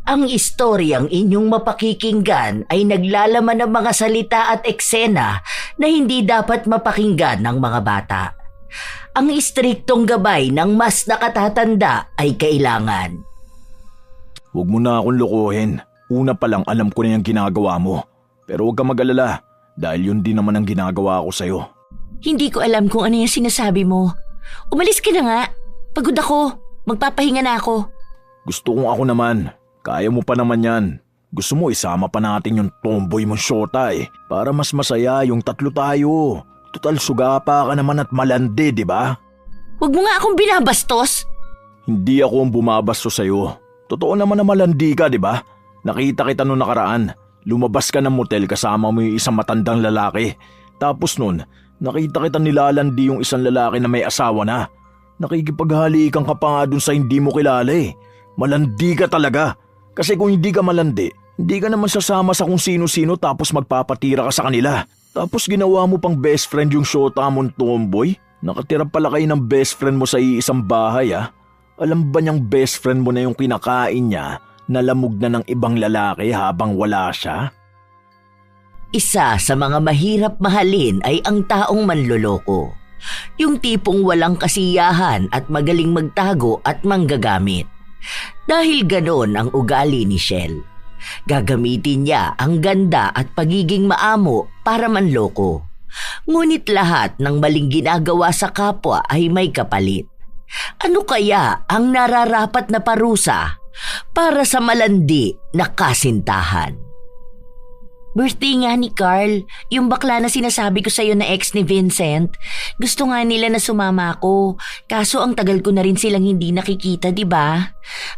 Ang istoryang inyong mapakikinggan ay naglalaman ng mga salita at eksena na hindi dapat mapakinggan ng mga bata. Ang istriktong gabay ng mas nakatatanda ay kailangan. Huwag mo na akong lokohin. Una pa lang alam ko na yung ginagawa mo. Pero huwag ka mag-alala dahil yun din naman ang ginagawa ko sa'yo. Hindi ko alam kung ano yung sinasabi mo. Umalis ka na nga. Pagod ako. Magpapahinga na ako. Gusto kong ako naman. Kaya mo pa naman yan. Gusto mo isama pa natin yung tomboy mong shota para mas masaya yung tatlo tayo. Total sugapa ka naman at malandi, di ba? Huwag mo nga akong binabastos. Hindi ako ang bumabastos sa'yo. Totoo naman na malandi ka, di ba? Nakita kita noong nakaraan. Lumabas ka ng motel kasama mo yung isang matandang lalaki. Tapos nun, nakita kita nilalandi yung isang lalaki na may asawa na. Nakikipaghalikan ka pa nga dun sa hindi mo kilala Malandi ka talaga. Kasi kung hindi ka malandi, hindi ka naman sasama sa kung sino-sino tapos magpapatira ka sa kanila. Tapos ginawa mo pang best friend yung shota mong tomboy? Nakatira pala kayo ng best friend mo sa iisang bahay Alam ba niyang best friend mo na yung kinakain niya, nalamog na ng ibang lalaki habang wala siya? Isa sa mga mahirap mahalin ay ang taong manloloko. Yung tipong walang kasiyahan at magaling magtago at manggagamit. Dahil ganon ang ugali ni Shell. Gagamitin niya ang ganda at pagiging maamo para manloko. Ngunit lahat ng maling ginagawa sa kapwa ay may kapalit. Ano kaya ang nararapat na parusa para sa malandi na kasintahan? Birthday nga ni Carl, yung bakla na sinasabi ko sa'yo na ex ni Vincent. Gusto nga nila na sumama ako, kaso ang tagal ko na rin silang hindi nakikita, di ba?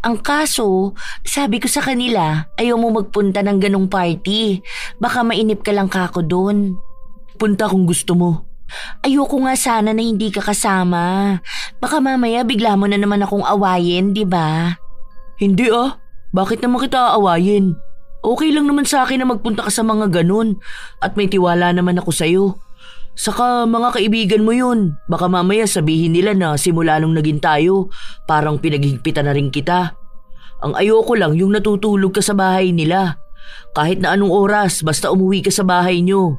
Ang kaso, sabi ko sa kanila, ayaw mo magpunta ng ganong party. Baka mainip ka lang kako doon. Punta kung gusto mo. Ayoko nga sana na hindi ka kasama. Baka mamaya bigla mo na naman akong awayin, di ba? Hindi Bakit naman kita aawayin? Okay lang naman sa akin na magpunta ka sa mga ganun at may tiwala naman ako sa'yo. Saka mga kaibigan mo yun, baka mamaya sabihin nila na simula nung naging tayo, parang pinaghigpitan na rin kita. Ang ayoko lang yung natutulog ka sa bahay nila. Kahit na anong oras, basta umuwi ka sa bahay nyo.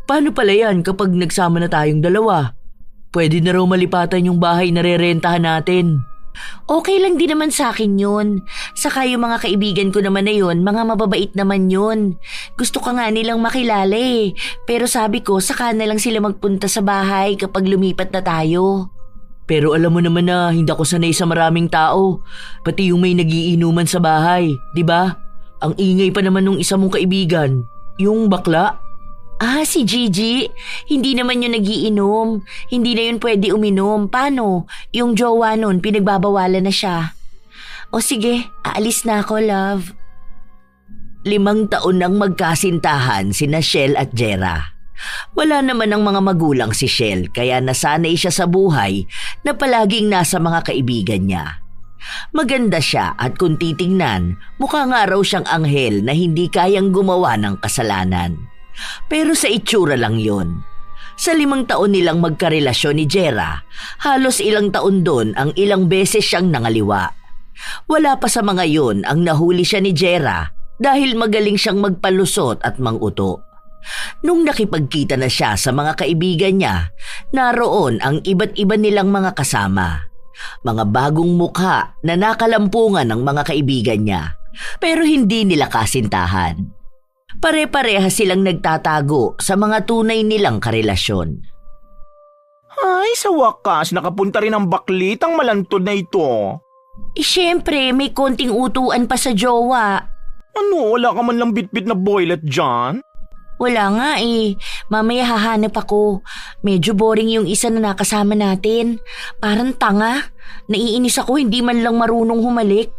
Paano pala yan kapag nagsama na tayong dalawa? Pwede na raw malipatan yung bahay na rerentahan natin. Okay lang din naman sa akin yun. Saka yung mga kaibigan ko naman na yun, mga mababait naman yun. Gusto ka nga nilang makilala Pero sabi ko, saka na lang sila magpunta sa bahay kapag lumipat na tayo. Pero alam mo naman na hindi ako sanay sa maraming tao. Pati yung may nagiinuman sa bahay, di ba? Ang ingay pa naman nung isa mong kaibigan, yung bakla. Si Gigi. Hindi naman yun nagiinom. Hindi na yun pwede uminom. Paano? Yung jowa nun, pinagbabawalan na siya. O sige, aalis na ako, love. 5 taon nang magkasintahan sina Shell at Jera. Wala naman ang mga magulang si Shell kaya nasanay siya sa buhay na palaging nasa mga kaibigan niya. Maganda siya at kung titingnan, mukha nga raw siyang anghel na hindi kayang gumawa ng kasalanan. Pero sa itsura lang yon. Sa 5 taon nilang magkarelasyon ni Jera, halos ilang taon doon ang ilang beses siyang nangaliwa. Wala pa sa mga yon ang nahuli siya ni Jera dahil magaling siyang magpalusot at manguto. Nung nakipagkita na siya sa mga kaibigan niya, naroon ang iba't iba nilang mga kasama. Mga bagong mukha na nakalampungan ng mga kaibigan niya, pero hindi nila kasintahan. Pare-pareha silang nagtatago sa mga tunay nilang karelasyon. Ay, sa wakas, nakapunta rin ang baklitang malantod na ito. Siyempre, may konting utuan pa sa jowa. Ano, wala ka man lang bitbit na boylet dyan? Wala nga Mamaya hahanap ako. Medyo boring yung isa na nakasama natin. Parang tanga. Naiinis ako hindi man lang marunong humalik.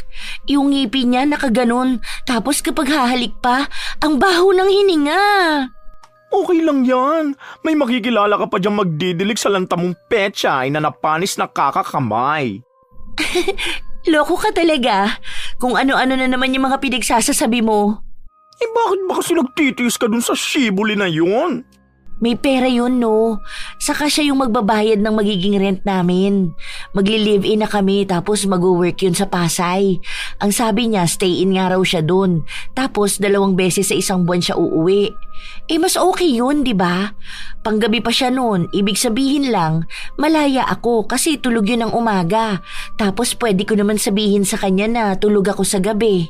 Yung ngipin niya nakaganon. Tapos kapag hahalik pa, ang baho ng hininga. Okay lang yan. May makikilala ka pa diyang magdidilig sa lanta mong pechay na napanis na kakakamay. Loko ka talaga. Kung ano-ano na naman yung mga pinagsasasabi mo. Bakit ba kasi nagtitiis ka dun sa shibuli na yun? May pera yun, no? Saka siya yung magbabayad ng magiging rent namin. Magli-live-in na kami tapos mag-work yun sa Pasay. Ang sabi niya, stay-in nga raw siya dun. Tapos 2 beses sa isang buwan siya uuwi. Mas okay yun, di ba? Panggabi pa siya nun, ibig sabihin lang, malaya ako kasi tulog yun ng umaga. Tapos pwede ko naman sabihin sa kanya na tulog ako sa gabi.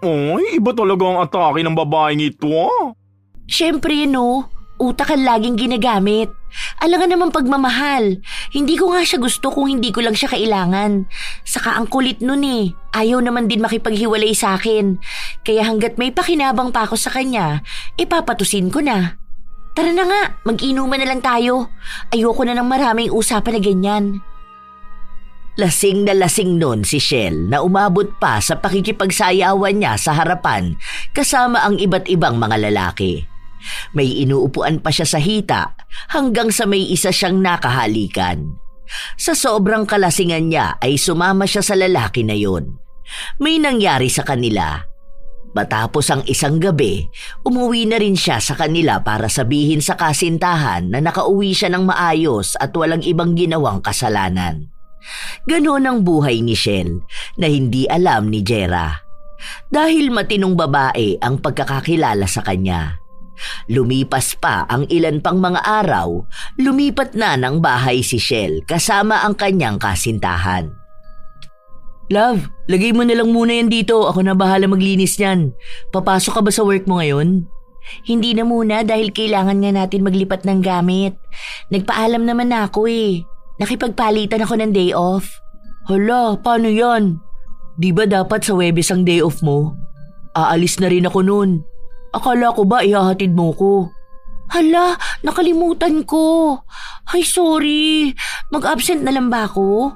Ay, iba talaga ang atake ng babaeng ito ah. Siyempre, no? Utak ang laging ginagamit. Alangan naman pagmamahal. Hindi ko nga siya gusto kung hindi ko lang siya kailangan. Saka ang kulit nun eh. Ayaw naman din makipaghiwalay sa akin. Kaya hanggat may pakinabang pa ako sa kanya, ipapatusin ko na. Tara na nga, mag-inuman na lang tayo. Ayoko na ng maraming usapan na ganyan. Lasing na lasing nun si Shell na umabot pa sa pakikipagsayawan niya sa harapan kasama ang iba't ibang mga lalaki. May inuupuan pa siya sa hita hanggang sa may isa siyang nakahalikan. Sa sobrang kalasingan niya ay sumama siya sa lalaki na yon. May nangyari sa kanila. Matapos ang isang gabi, umuwi na rin siya sa kanila para sabihin sa kasintahan na nakauwi siya ng maayos at walang ibang ginawang kasalanan. Ganon ang buhay ni Shell na hindi alam ni Jera. Dahil matinong babae ang pagkakakilala sa kanya. Lumipas pa ang ilan pang mga araw, lumipat na ng bahay si Shell kasama ang kanyang kasintahan. Love, lagay mo na lang muna yan dito. Ako na bahala maglinis niyan. Papasok ka ba sa work mo ngayon? Hindi na muna dahil kailangan nga natin maglipat ng gamit. Nagpaalam naman na ako eh. Nakipagpalitan ako ng day off. Hala, paano yan? Di ba dapat sa Webes ang day off mo? Aalis na rin ako noon. Akala ko ba ihahatid mo ko? Hala, nakalimutan ko. Ay, sorry. Mag-absent na lang ba ako?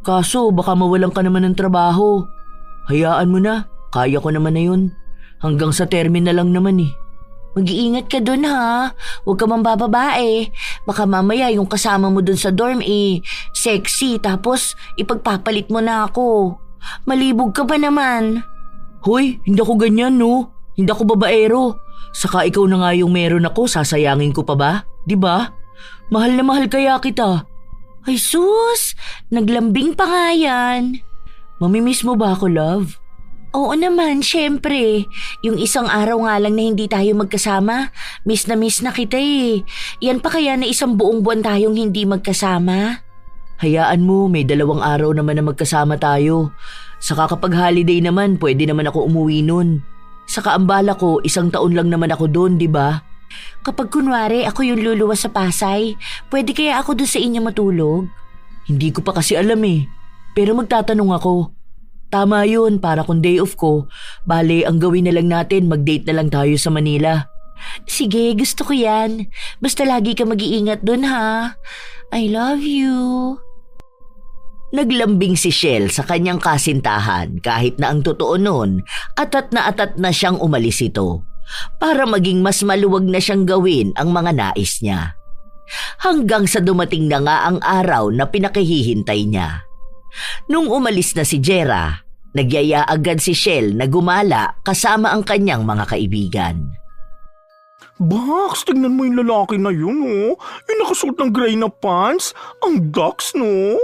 Kaso baka mawalan ka naman ng trabaho. Hayaan mo na, kaya ko naman na yun. Hanggang sa terminal lang naman eh. Mag-iingat ka dun ha. Huwag ka mang bababae. Baka mamaya yung kasama mo dun sa dorm sexy tapos ipagpapalit mo na ako. Malibog ka pa naman. Hoy, hindi ako ganyan no. Hindi ako babaero. Saka ikaw na nga yung meron ako, sasayangin ko pa ba? Diba? Mahal na mahal kaya kita. Ay sus, naglambing pa nga yan. Mamimiss mo ba ako, love? Oo naman, syempre. Yung isang araw nga lang na hindi tayo magkasama, miss na kita eh. Yan pa kaya na isang buong buwan tayong hindi magkasama? Hayaan mo, may 2 araw naman na magkasama tayo. Saka kapag holiday naman, pwede naman ako umuwi nun. Saka ang bala ko, 1 taon lang naman ako doon, di ba? Kapag kunwari ako yung luluwas sa Pasay, pwede kaya ako doon sa inyo matulog? Hindi ko pa kasi alam eh. Pero magtatanong ako. Tama yun, para kung day off ko, bale ang gawin na lang natin, mag-date na lang tayo sa Manila. Sige, gusto ko yan. Basta lagi ka mag-iingat doon ha. I love you. Naglambing si Shell sa kanyang kasintahan kahit na ang totoo nun, atat na siyang umalis ito para maging mas maluwag na siyang gawin ang mga nais niya. Hanggang sa dumating na nga ang araw na pinakihihintay niya. Nung umalis na si Jera, nagyaya agad si Shell na gumala kasama ang kanyang mga kaibigan. Bax, tignan mo yung lalaki na yun oh. Yung nakasuot ng gray na pants. Ang ducks no?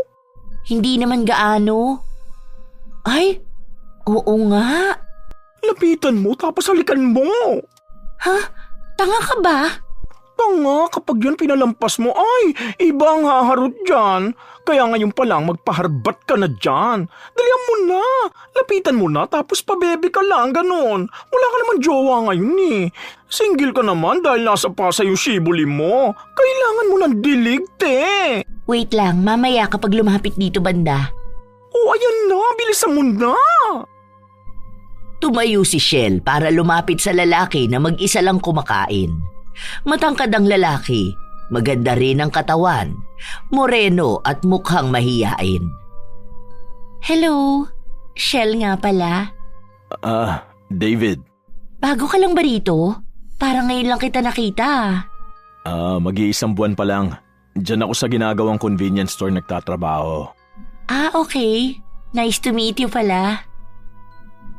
Hindi naman gaano. Ay, oo nga. Lapitan mo tapos halikan mo. Ha? Tanga ka ba? Tanga, kapag yan pinalampas mo, ay, iba ang haharot dyan. Kaya ngayon pa lang magpaharbat ka na dyan. Dalihan mo na, lapitan mo na tapos pabebe ka lang, ganon. Wala ka naman jowa ngayon eh. Single ka naman dahil nasa Pasay yung shibuli mo. Kailangan mo ng dilig, te. Wait lang, mamaya kapag lumapit dito banda. Oh, ayan na, bilisan mo na. Tumayo si Shell para lumapit sa lalaki na mag-isa lang kumakain. Matangkad ang lalaki, maganda rin ang katawan, moreno at mukhang mahiyain. Hello, Shell nga pala. David. Bago ka lang ba rito? Parang ngayon lang kita nakita. Mag-iisang buwan pa lang. Diyan ako sa ginagawang convenience store nagtatrabaho. Okay. Nice to meet you pala.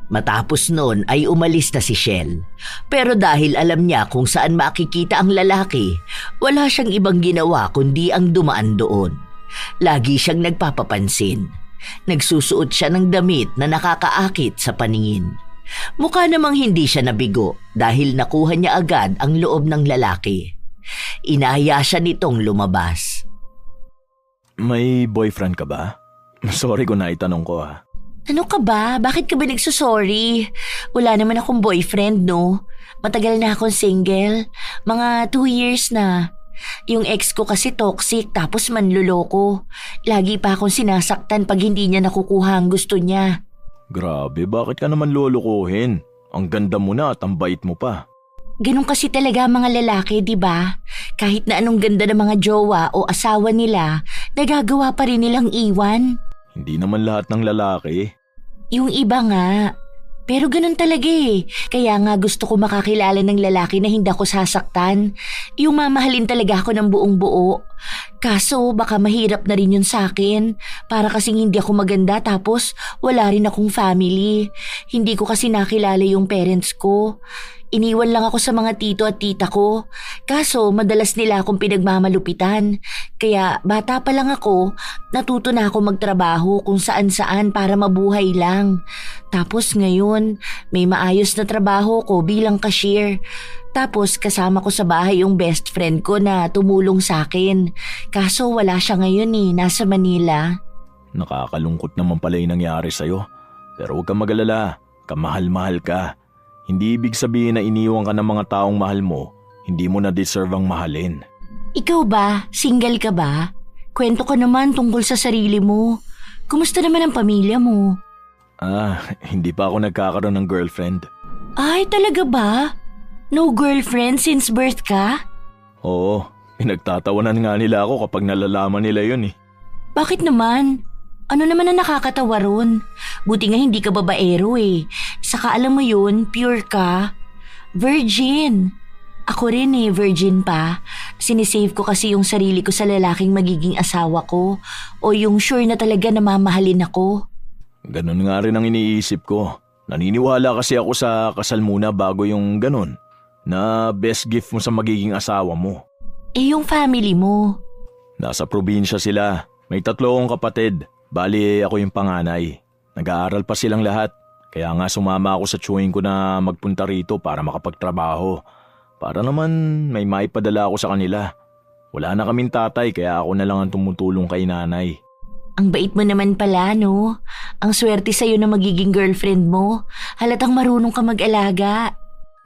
Matapos noon ay umalis na si Shell. Pero dahil alam niya kung saan makikita ang lalaki, wala siyang ibang ginawa kundi ang dumaan doon. Lagi siyang nagpapapansin. Nagsusuot siya ng damit na nakakaakit sa paningin. Mukha namang hindi siya nabigo dahil nakuha niya agad ang loob ng lalaki. Inaya siya nitong lumabas. May boyfriend ka ba? Sorry kung naitanong ko ha. Ano ka ba? Bakit ka ba nagsusorry? Wala naman akong boyfriend, no? Matagal na akong single. Mga 2 years na. Yung ex ko kasi toxic tapos manluloko. Lagi pa akong sinasaktan pag hindi niya nakukuha ang gusto niya. Grabe, bakit ka naman lulukuhin? Ang ganda mo na at ang bait mo pa. Ganun kasi talaga mga lalaki, di ba? Kahit na anong ganda ng mga jowa o asawa nila, nagagawa pa rin nilang iwan. Hindi naman lahat ng lalaki. Yung iba nga. Pero ganun talaga eh. Kaya nga gusto ko makakilala ng lalaki na hindi ako sasaktan. Yung mamahalin talaga ako ng buong buo. Kaso baka mahirap na rin yun sa akin. Para kasing hindi ako maganda tapos wala rin akong family. Hindi ko kasi nakilala yung parents ko. Iniwan lang ako sa mga tito at tita ko. Kaso madalas nila akong pinagmamalupitan. Kaya bata pa lang ako, natuto na ako magtrabaho kung saan-saan para mabuhay lang. Tapos ngayon, may maayos na trabaho ko bilang cashier. Tapos kasama ko sa bahay yung best friend ko na tumulong sa akin. Kaso wala siya ngayon nasa Manila. Nakakalungkot naman pala yung nangyari sa'yo. Pero huwag kang mag-alala, kamahal-mahal ka. Hindi ibig sabihin na iniwan ka ng mga taong mahal mo, hindi mo na deserve ang mahalin. Ikaw ba? Single ka ba? Kwento ka naman tungkol sa sarili mo. Kumusta naman ang pamilya mo? Hindi pa ako nagkakaroon ng girlfriend. Ay, talaga ba? No girlfriend since birth ka? Oo, pinagtatawanan nga nila ako kapag nalalaman nila yun eh. Bakit naman? Ano naman ang nakakatawa ron? Buti nga hindi ka babaero eh. Saka alam mo yun, pure ka. Virgin. Ako rin virgin pa. Sinisave ko kasi yung sarili ko sa lalaking magiging asawa ko. O yung sure na talaga na mamahalin ako. Ganun nga rin ang iniisip ko. Naniniwala kasi ako sa kasal muna bago yung ganun. Na best gift mo sa magiging asawa mo. Eh yung family mo? Nasa probinsya sila. May 3 akong kapatid. Bali ako yung panganay. Nag-aaral pa silang lahat. Kaya nga sumama ako sa tsuhin ko na magpunta rito para makapagtrabaho. Para naman may maipadala ako sa kanila. Wala na kaming tatay kaya ako na lang ang tumutulong kay nanay. Ang bait mo naman pala, no? Ang swerte sa'yo na magiging girlfriend mo. Halatang marunong ka mag-alaga.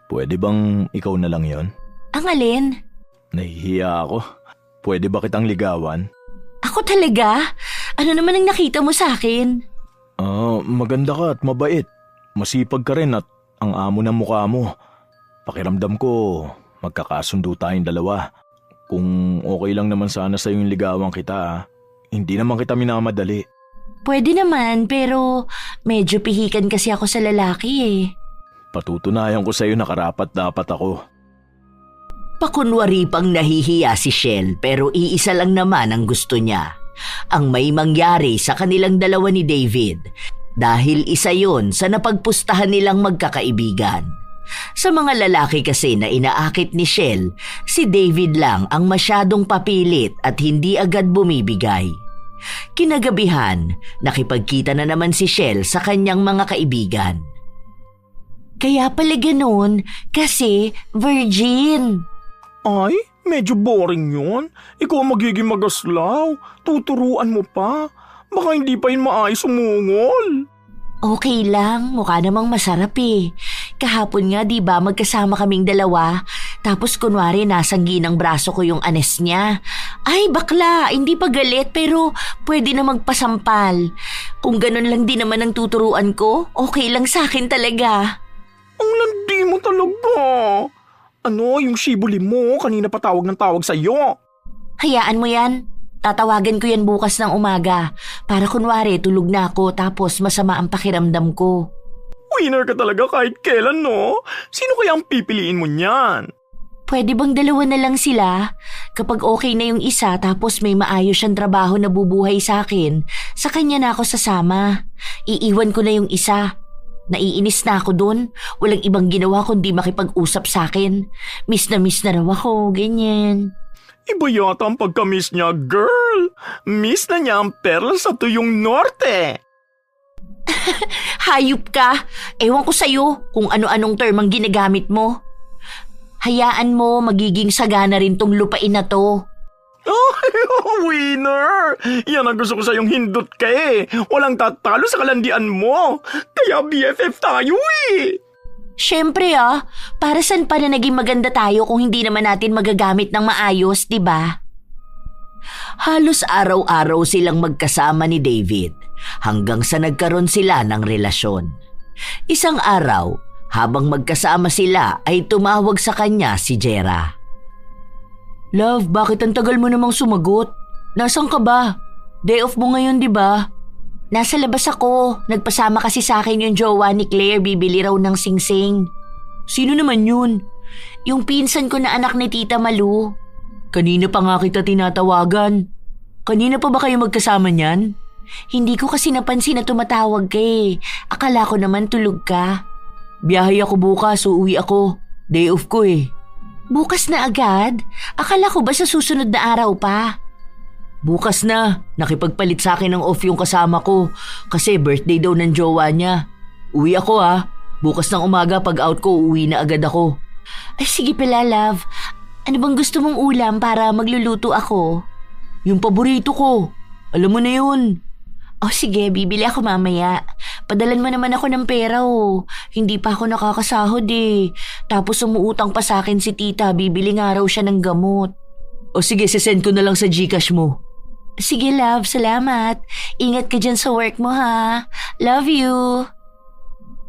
Pwede bang ikaw na lang yon? Ang alin? Nahihiya ako. Pwede ba kitang ligawan? Ako talaga? Ano naman ang nakita mo sa akin? Maganda ka at mabait. Masipag ka rin at ang amo ng mukha mo. Pakiramdam ko, magkakasundo tayong dalawa. Kung okay lang naman sana sa'yo yung ligawan kita, hindi naman kita minamadali. Pwede naman, pero medyo pihikan kasi ako sa lalaki eh. Patutunayan ko sa'yo na karapat-dapat ako. Pakunwari pang nahihiya si Shell pero iisa lang naman ang gusto niya. Ang may mangyari sa kanilang dalawa ni David dahil isa yon sa napagpustahan nilang magkakaibigan. Sa mga lalaki kasi na inaakit ni Shell, si David lang ang masyadong papilit at hindi agad bumibigay. Kinagabihan, nakipagkita na naman si Shell sa kanyang mga kaibigan. Kaya pala ganun, kasi virgin. Ay, medyo boring yun. Ikaw ang magiging magaslaw. Tuturuan mo pa. Baka hindi pa yun maayos umungol. Okay lang, mukha namang masarap eh. Kahapon nga diba magkasama kaming dalawa, tapos kunwari nasanggi ng braso ko yung anes niya. Ay bakla, hindi pa galit pero pwede na magpasampal. Kung ganun lang din naman ang tuturuan ko, okay lang sa akin talaga. Ang landi mo talaga. Ano, yung shibuli mo, kanina pa tawag ng tawag sa'yo. Hayaan mo yan. Tatawagan ko yan bukas ng umaga para kunwari tulog na ako tapos masama ang pakiramdam ko. Winner ka talaga kahit kailan, no? Sino kaya ang pipiliin mo niyan? Pwede bang dalawa na lang sila? Kapag okay na yung isa tapos may maayos siyang trabaho na bubuhay sa akin, sa kanya na ako sasama. Iiwan ko na yung isa. Naiinis na ako dun. Walang ibang ginawa kundi makipag-usap sa akin. Miss na raw ako, ganyan. Iba yata ang pagka-miss niya, girl. Miss na niya ang perla sa tuyong norte. Hayop ka! Ewan ko sa'yo kung ano-anong term ang ginagamit mo. Hayaan mo, magiging sagana rin tong lupain na to. Oh, winner! Yan ang gusto ko sa'yong hindot ka eh. Walang tatalo sa kalandian mo. Kaya BFF tayo eh. Siyempre para saan pa na naging maganda tayo kung hindi naman natin magagamit ng maayos, di ba? Halos araw-araw silang magkasama ni David hanggang sa nagkaroon sila ng relasyon. Isang araw, habang magkasama sila ay tumawag sa kanya si Jera. Love, bakit ang tagal mo namang sumagot? Nasaan ka ba? Day off mo ngayon, di ba? Nasa labas ako. Nagpasama kasi sa akin yung jowa ni Claire, bibili raw ng singsing. Sino naman yun? Yung pinsan ko na anak ni Tita Malu. Kanina pa nga kita tinatawagan. Kanina pa ba kayo magkasama niyan? Hindi ko kasi napansin na tumatawag ka eh. Akala ko naman tulog ka. Biyahe ako bukas, uuwi ako. Day off ko eh. Bukas na agad? Akala ko ba sa susunod na araw pa? Bukas na. Nakipagpalit sa akin ng off yung kasama ko kasi birthday daw ng jowa niya. Uwi ako Bukas ng umaga pag out ko, uuwi na agad ako. Ay sige pala, love. Ano bang gusto mong ulam para magluluto ako? Yung paborito ko. Alam mo na yun. Sige, bibili ako mamaya. Padalan mo naman ako ng pera Hindi pa ako nakakasahod eh. Tapos umuutang pa sa akin si tita, bibili nga raw siya ng gamot. Sige, sisend ko na lang sa GCash mo. Sige love, salamat. Ingat ka dyan sa work mo ha. Love you.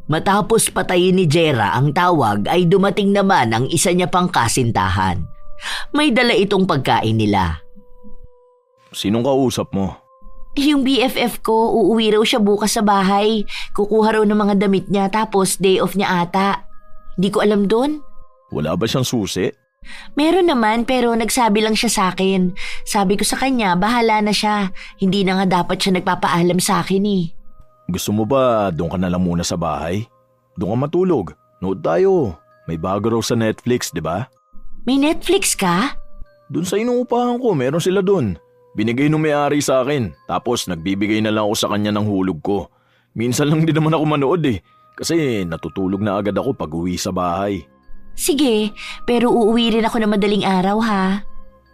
Matapos patayin ni Jera ang tawag ay dumating naman ang isa niya pang kasintahan. May dala itong pagkain nila. Sinong kausap mo? Yung BFF ko, uuwi raw siya bukas sa bahay. Kukuha raw ng mga damit niya tapos day off niya ata. Hindi ko alam dun. Wala ba siyang susi? Meron naman pero nagsabi lang siya sa akin. Sabi ko sa kanya, bahala na siya. Hindi na nga dapat siya nagpapaalam sa akin eh. Gusto mo ba doon ka na lang muna sa bahay? Doon ka matulog. Nood tayo. May bago raw sa Netflix, di ba? May Netflix ka? Doon sa inuupahan ko, meron sila doon. Binigay nung may-ari sa akin. Tapos nagbibigay na lang ako sa kanya ng hulog ko. Minsan lang din naman ako manood eh. Kasi natutulog na agad ako pag uwi sa bahay. Sige, pero uuwi rin ako na madaling araw ha.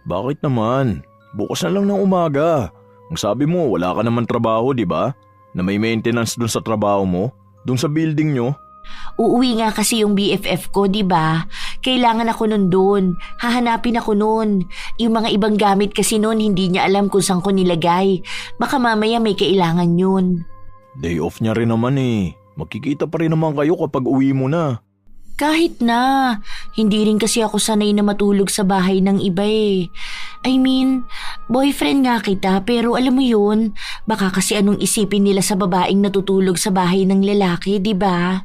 Bakit naman? Bukas na lang ng umaga. Ang sabi mo, wala ka naman trabaho, di ba? Na may maintenance dun sa trabaho mo? Dun sa building nyo? Uuwi nga kasi yung BFF ko, di ba? Kailangan ako nun doon. Hahanapin ako nun. Yung mga ibang gamit kasi nun, hindi niya alam kung saan ko nilagay. Baka mamaya may kailangan yun. Day off niya rin naman eh. Magkikita pa rin naman kayo kapag uwi mo na. Kahit na, hindi rin kasi ako sanay na matulog sa bahay ng iba eh. I mean, boyfriend nga kita pero alam mo yun, baka kasi anong isipin nila sa babaeng natutulog sa bahay ng lalaki, di ba?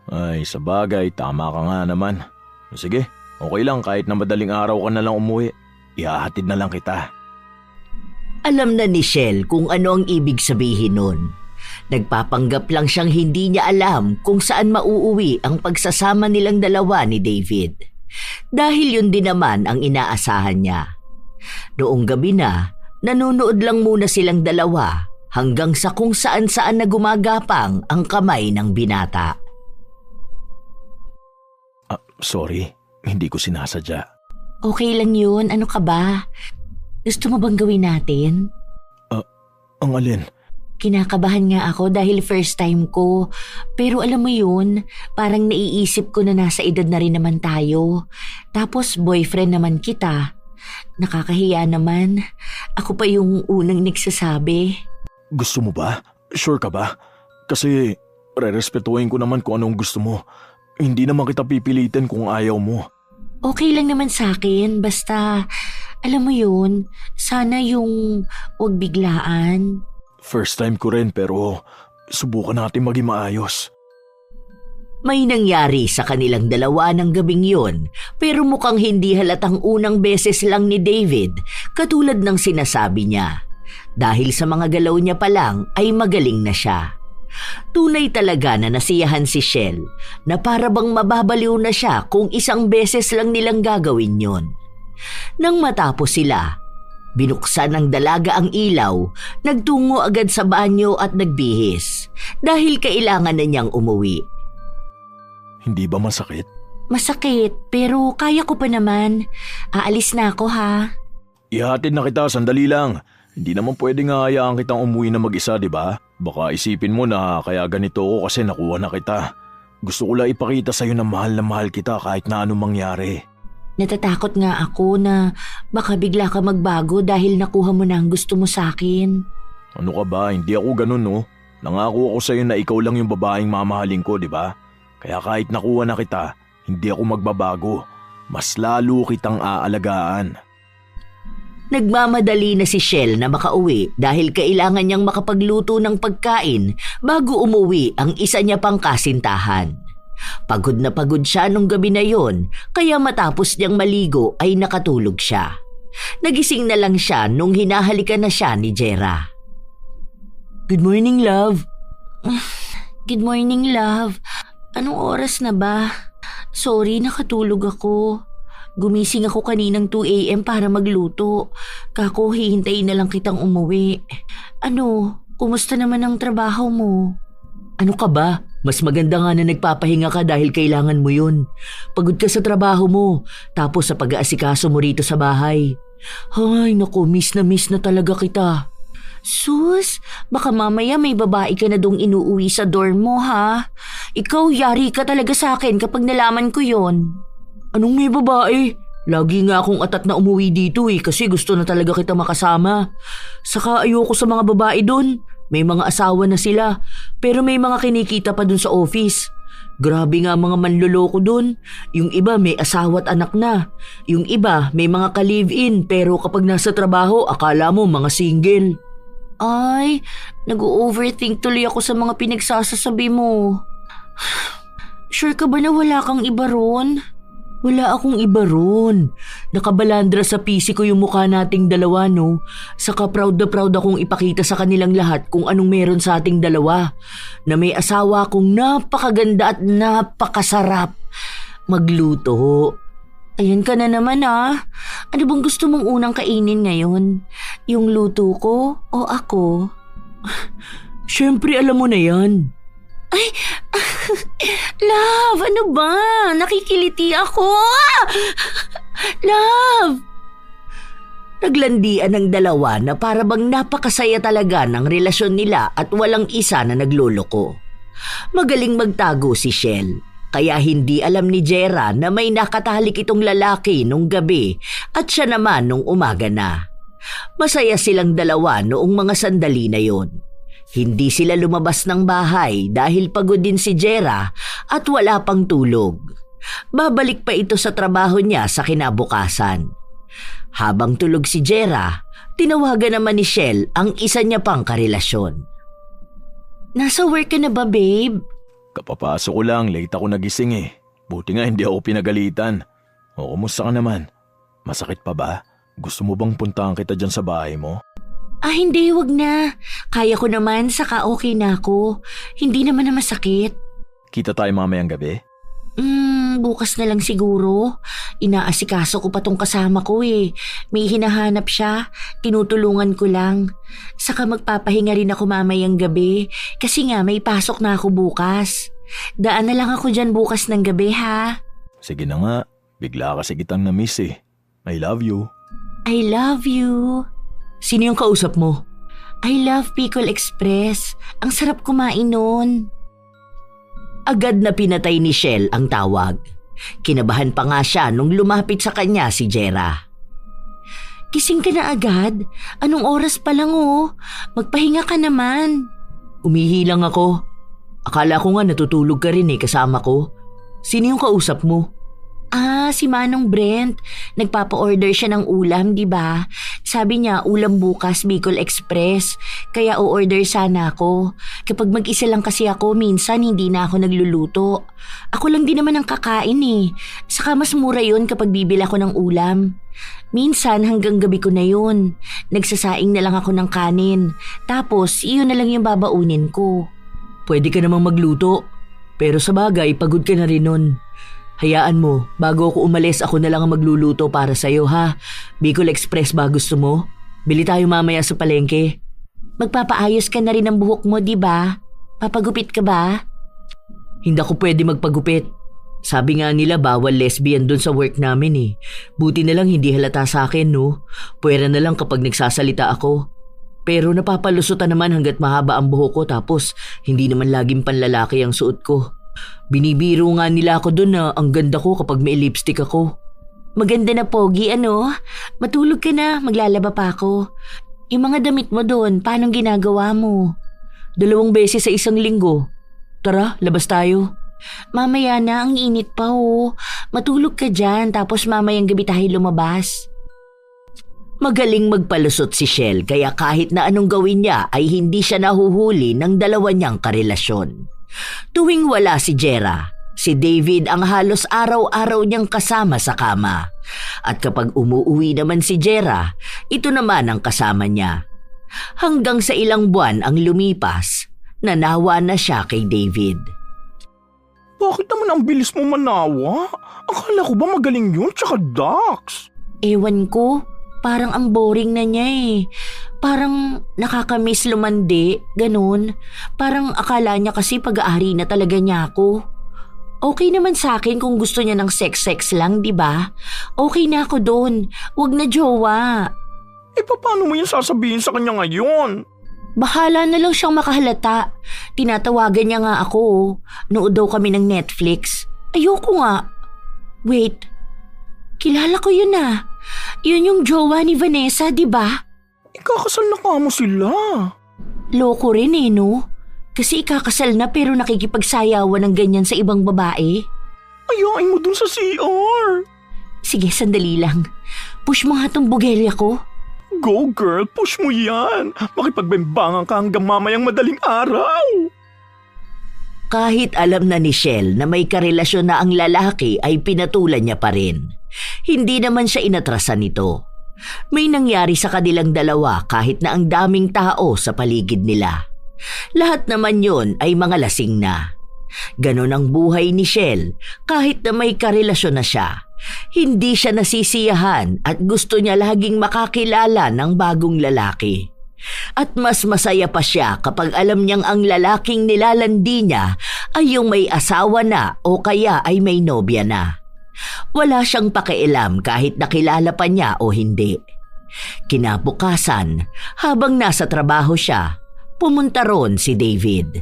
Ay, sa bagay, tama ka nga naman. Sige, okay lang kahit na madaling araw ka na lang umuwi. Ihahatid na lang kita. Alam na ni Shell kung ano ang ibig sabihin nun. Nagpapanggap lang siyang hindi niya alam kung saan mauuwi ang pagsasama nilang dalawa ni David. Dahil yun din naman ang inaasahan niya. Noong gabi na, nanonood lang muna silang dalawa hanggang sa kung saan-saan na gumagapang ang kamay ng binata. Sorry, hindi ko sinasadya. Okay lang yun, ano ka ba? Gusto mo bang gawin natin? Ang alin? Kinakabahan nga ako dahil first time ko. Pero alam mo yun, parang naiisip ko na nasa edad na rin naman tayo. Tapos boyfriend naman kita. Nakakahiya naman. Ako pa yung unang nagsasabi. Gusto mo ba? Sure ka ba? Kasi rerespetuhin ko naman kung anong gusto mo. Hindi naman kita pipilitin kung ayaw mo. Okay lang naman sa akin. Basta, alam mo yun, sana yung wag biglaan. First time ko rin pero subukan natin maging maayos. May nangyari sa kanilang dalawa ng gabing yun pero mukhang hindi halatang unang beses lang ni David katulad ng sinasabi niya. Dahil sa mga galaw niya pa lang ay magaling na siya. Tunay talaga na nasiyahan si Shell na para bang mababaliw na siya kung isang beses lang nilang gagawin yon. Nang matapos sila, binuksan ng dalaga ang ilaw, nagtungo agad sa banyo at nagbihis dahil kailangan na niyang umuwi. Hindi ba masakit? Masakit, pero kaya ko pa naman. Aalis na ako ha. Ihatid na kita, sandali lang. Hindi naman pwedeng hayaan kitang umuwi na mag-isa, di ba? Baka isipin mo na kaya ganito ako kasi nakuha na kita. Gusto ko lang ipakita sa'yo na mahal kita kahit na anong mangyari. Natatakot nga ako na baka bigla ka magbago dahil nakuha mo na ang gusto mo sa akin. Ano ka ba? Hindi ako ganun, no? Nangako ako sa'yo na ikaw lang yung babaeng mamahalin ko, di ba? Kaya kahit nakuha na kita, hindi ako magbabago. Mas lalo kitang aalagaan. Nagmamadali na si Shell na makauwi dahil kailangan niyang makapagluto ng pagkain bago umuwi ang isa niya pang kasintahan. Pagod na pagod siya nung gabi na yon, kaya matapos niyang maligo ay nakatulog siya. Nagising na lang siya nung hinahalikan na siya ni Jera. Good morning, love. Good morning, love. Anong oras na ba? Sorry, nakatulog ako. Gumising ako kaninang 2 a.m. para magluto. Kako, hihintayin na lang kitang umuwi. Ano, kumusta naman ang trabaho mo? Ano ka ba? Mas maganda nga na nagpapahinga ka dahil kailangan mo yun. Pagod ka sa trabaho mo, tapos sa pag-aasikaso mo rito sa bahay. Ay, naku, miss na talaga kita. Sus, baka mamaya may babae ka na dong inuuwi sa dorm mo ha? Ikaw, yari ka talaga sa akin kapag nalaman ko yon. Anong may babae? Lagi nga akong atat na umuwi dito kasi gusto na talaga kita makasama. Saka ayoko sa mga babae doon. May mga asawa na sila, pero may mga kinikita pa doon sa office. Grabe nga mga manloloko doon. Yung iba may asawa at anak na. Yung iba may mga ka-live-in pero kapag nasa trabaho akala mo mga single. Ay, nag-overthink tuloy ako sa mga pinagsasasabi mo. Sure ka ba na wala kang iba ron? Wala akong iba ron. Nakabalandra sa PC ko yung mukha nating dalawa, no? Saka proud na proud akong ipakita sa kanilang lahat kung anong meron sa ating dalawa. Na may asawa akong napakaganda at napakasarap magluto. Ayan ka na naman ah. Ano bang gusto mong unang kainin ngayon? Yung luto ko o ako? Siyempre alam mo na yan. Ay, love, ano ba? Nakikiliti ako. Love! Naglandian ng dalawa na para bang napakasaya talaga ng relasyon nila at walang isa na nagloloko. Magaling magtago si Shell, kaya hindi alam ni Jera na may nakatalik itong lalaki nung gabi at siya naman nung umaga na. Masaya silang dalawa noong mga sandali na yon. Hindi sila lumabas ng bahay dahil pagod din si Jera at wala pang tulog. Babalik pa ito sa trabaho niya sa kinabukasan. Habang tulog si Jera, tinawagan naman ni Shell ang isa niya pang karelasyon. Nasa work ka na ba, babe? Kapapasok ko lang, late ako nagising Buti nga hindi ako pinagalitan. O, kumusta ka naman? Masakit pa ba? Gusto mo bang puntahan kita dyan sa bahay mo? Hindi, wag na. Kaya ko naman, saka okay na ako. Hindi naman na masakit. Kita tayo mamayang gabi? Bukas na lang siguro. Inaasikaso ko pa tong kasama ko May hinahanap siya, tinutulungan ko lang. Saka magpapahinga rin ako mamayang gabi kasi nga may pasok na ako bukas. Daan na lang ako dyan bukas ng gabi ha. Sige na nga, bigla kasi kitang na-miss I love you. I love you. Sino yung kausap mo? I love Pickle Express. Ang sarap kumain nun. Agad na pinatay ni Shell ang tawag. Kinabahan pa nga siya nung lumapit sa kanya si Jera. Gising ka na agad? Anong oras pa lang Magpahinga ka naman. Umihi lang ako. Akala ko nga natutulog ka rin kasama ko. Sino yung kausap mo? Si Manong Brent. Nagpapa-order siya ng ulam, di ba? Sabi niya, ulam bukas, Bicol Express. Kaya o-order sana ako. Kapag mag-isa lang kasi ako, minsan hindi na ako nagluluto. Ako lang din naman ang kakain Saka mas mura yun kapag bibila ko ng ulam. Minsan hanggang gabi ko na yun. Nagsasaing na lang ako ng kanin. Tapos, iyon na lang yung babaunin ko. Pwede ka namang magluto. Pero sa bagay, pagod ka na rin nun. Hayaan mo, bago ako umalis ako na lang ang magluluto para sa'yo ha. Bicol Express ba gusto mo? Bili tayo mamaya sa palengke. Magpapaayos ka na rin ng buhok mo, di ba? Papagupit ka ba? Hindi ako pwede magpagupit. Sabi nga nila bawal lesbian dun sa work namin eh. Buti na lang hindi halata sa akin no. Pwera na lang kapag nagsasalita ako. Pero napapalusutan naman hanggat mahaba ang buhok ko tapos hindi naman laging panlalaki ang suot ko. Binibiro nga nila ako dun na ang ganda ko kapag may lipstick ako. Maganda na pogi, ano? Matulog ka na, maglalaba pa ako. Yung mga damit mo doon, paanong ginagawa mo? 2 beses sa isang linggo. Tara, labas tayo. Mamaya na, ang init pa oh. Matulog ka dyan, tapos mamayang gabi tayo lumabas. Magaling magpalusot si Shell kaya kahit na anong gawin niya ay hindi siya nahuhuli ng dalawa niyang karelasyon. Tuwing wala si Jera, si David ang halos araw-araw niyang kasama sa kama. At kapag umuuwi naman si Jera, ito naman ang kasama niya. Hanggang sa ilang buwan ang lumipas, nanawa na siya kay David. Bakit naman ang bilis mo manawa? Akala ko ba magaling yun tsaka Dax? Ewan ko, parang ang boring na niya eh. Parang nakakamiss lumandi, ganun. Parang akala niya kasi pag-aari na talaga niya ako. Okay naman sa akin kung gusto niya ng sex-sex lang, di ba? Okay na ako doon. Wag na jowa. Paano mo yan sasabihin sa kanya ngayon? Bahala na lang siyang makahalata. Tinatawagan niya nga ako. Nood daw kami ng Netflix. Ayoko nga. Wait. Kilala ko yun ah. Yun yung jowa ni Vanessa, di ba? Ikakasal na ka mo sila. Loko rin eh, no? Kasi ikakasal na pero nakikipagsayawan ng ganyan sa ibang babae. Ayain mo dun sa CR. Sige, sandali lang. Push mo nga tong bugelya ko. Go girl, push mo yan. Makipagbembangan ka hanggang mamayang madaling araw. Kahit alam na ni Shell na may karelasyon na ang lalaki ay pinatulan niya pa rin. Hindi naman siya inatrasan nito. May nangyari sa kanilang dalawa kahit na ang daming tao sa paligid nila. Lahat naman yon ay mga lasing na. Ganon ang buhay ni Shell kahit na may karelasyon na siya. Hindi siya nasisiyahan at gusto niya laging makakilala ng bagong lalaki. At mas masaya pa siya kapag alam niyang ang lalaking nilalandi niya ay yung may asawa na o kaya ay may nobya na. Wala siyang pakialam kahit nakilala pa niya o hindi. Kinabukasan, habang nasa trabaho siya, pumunta ron si David.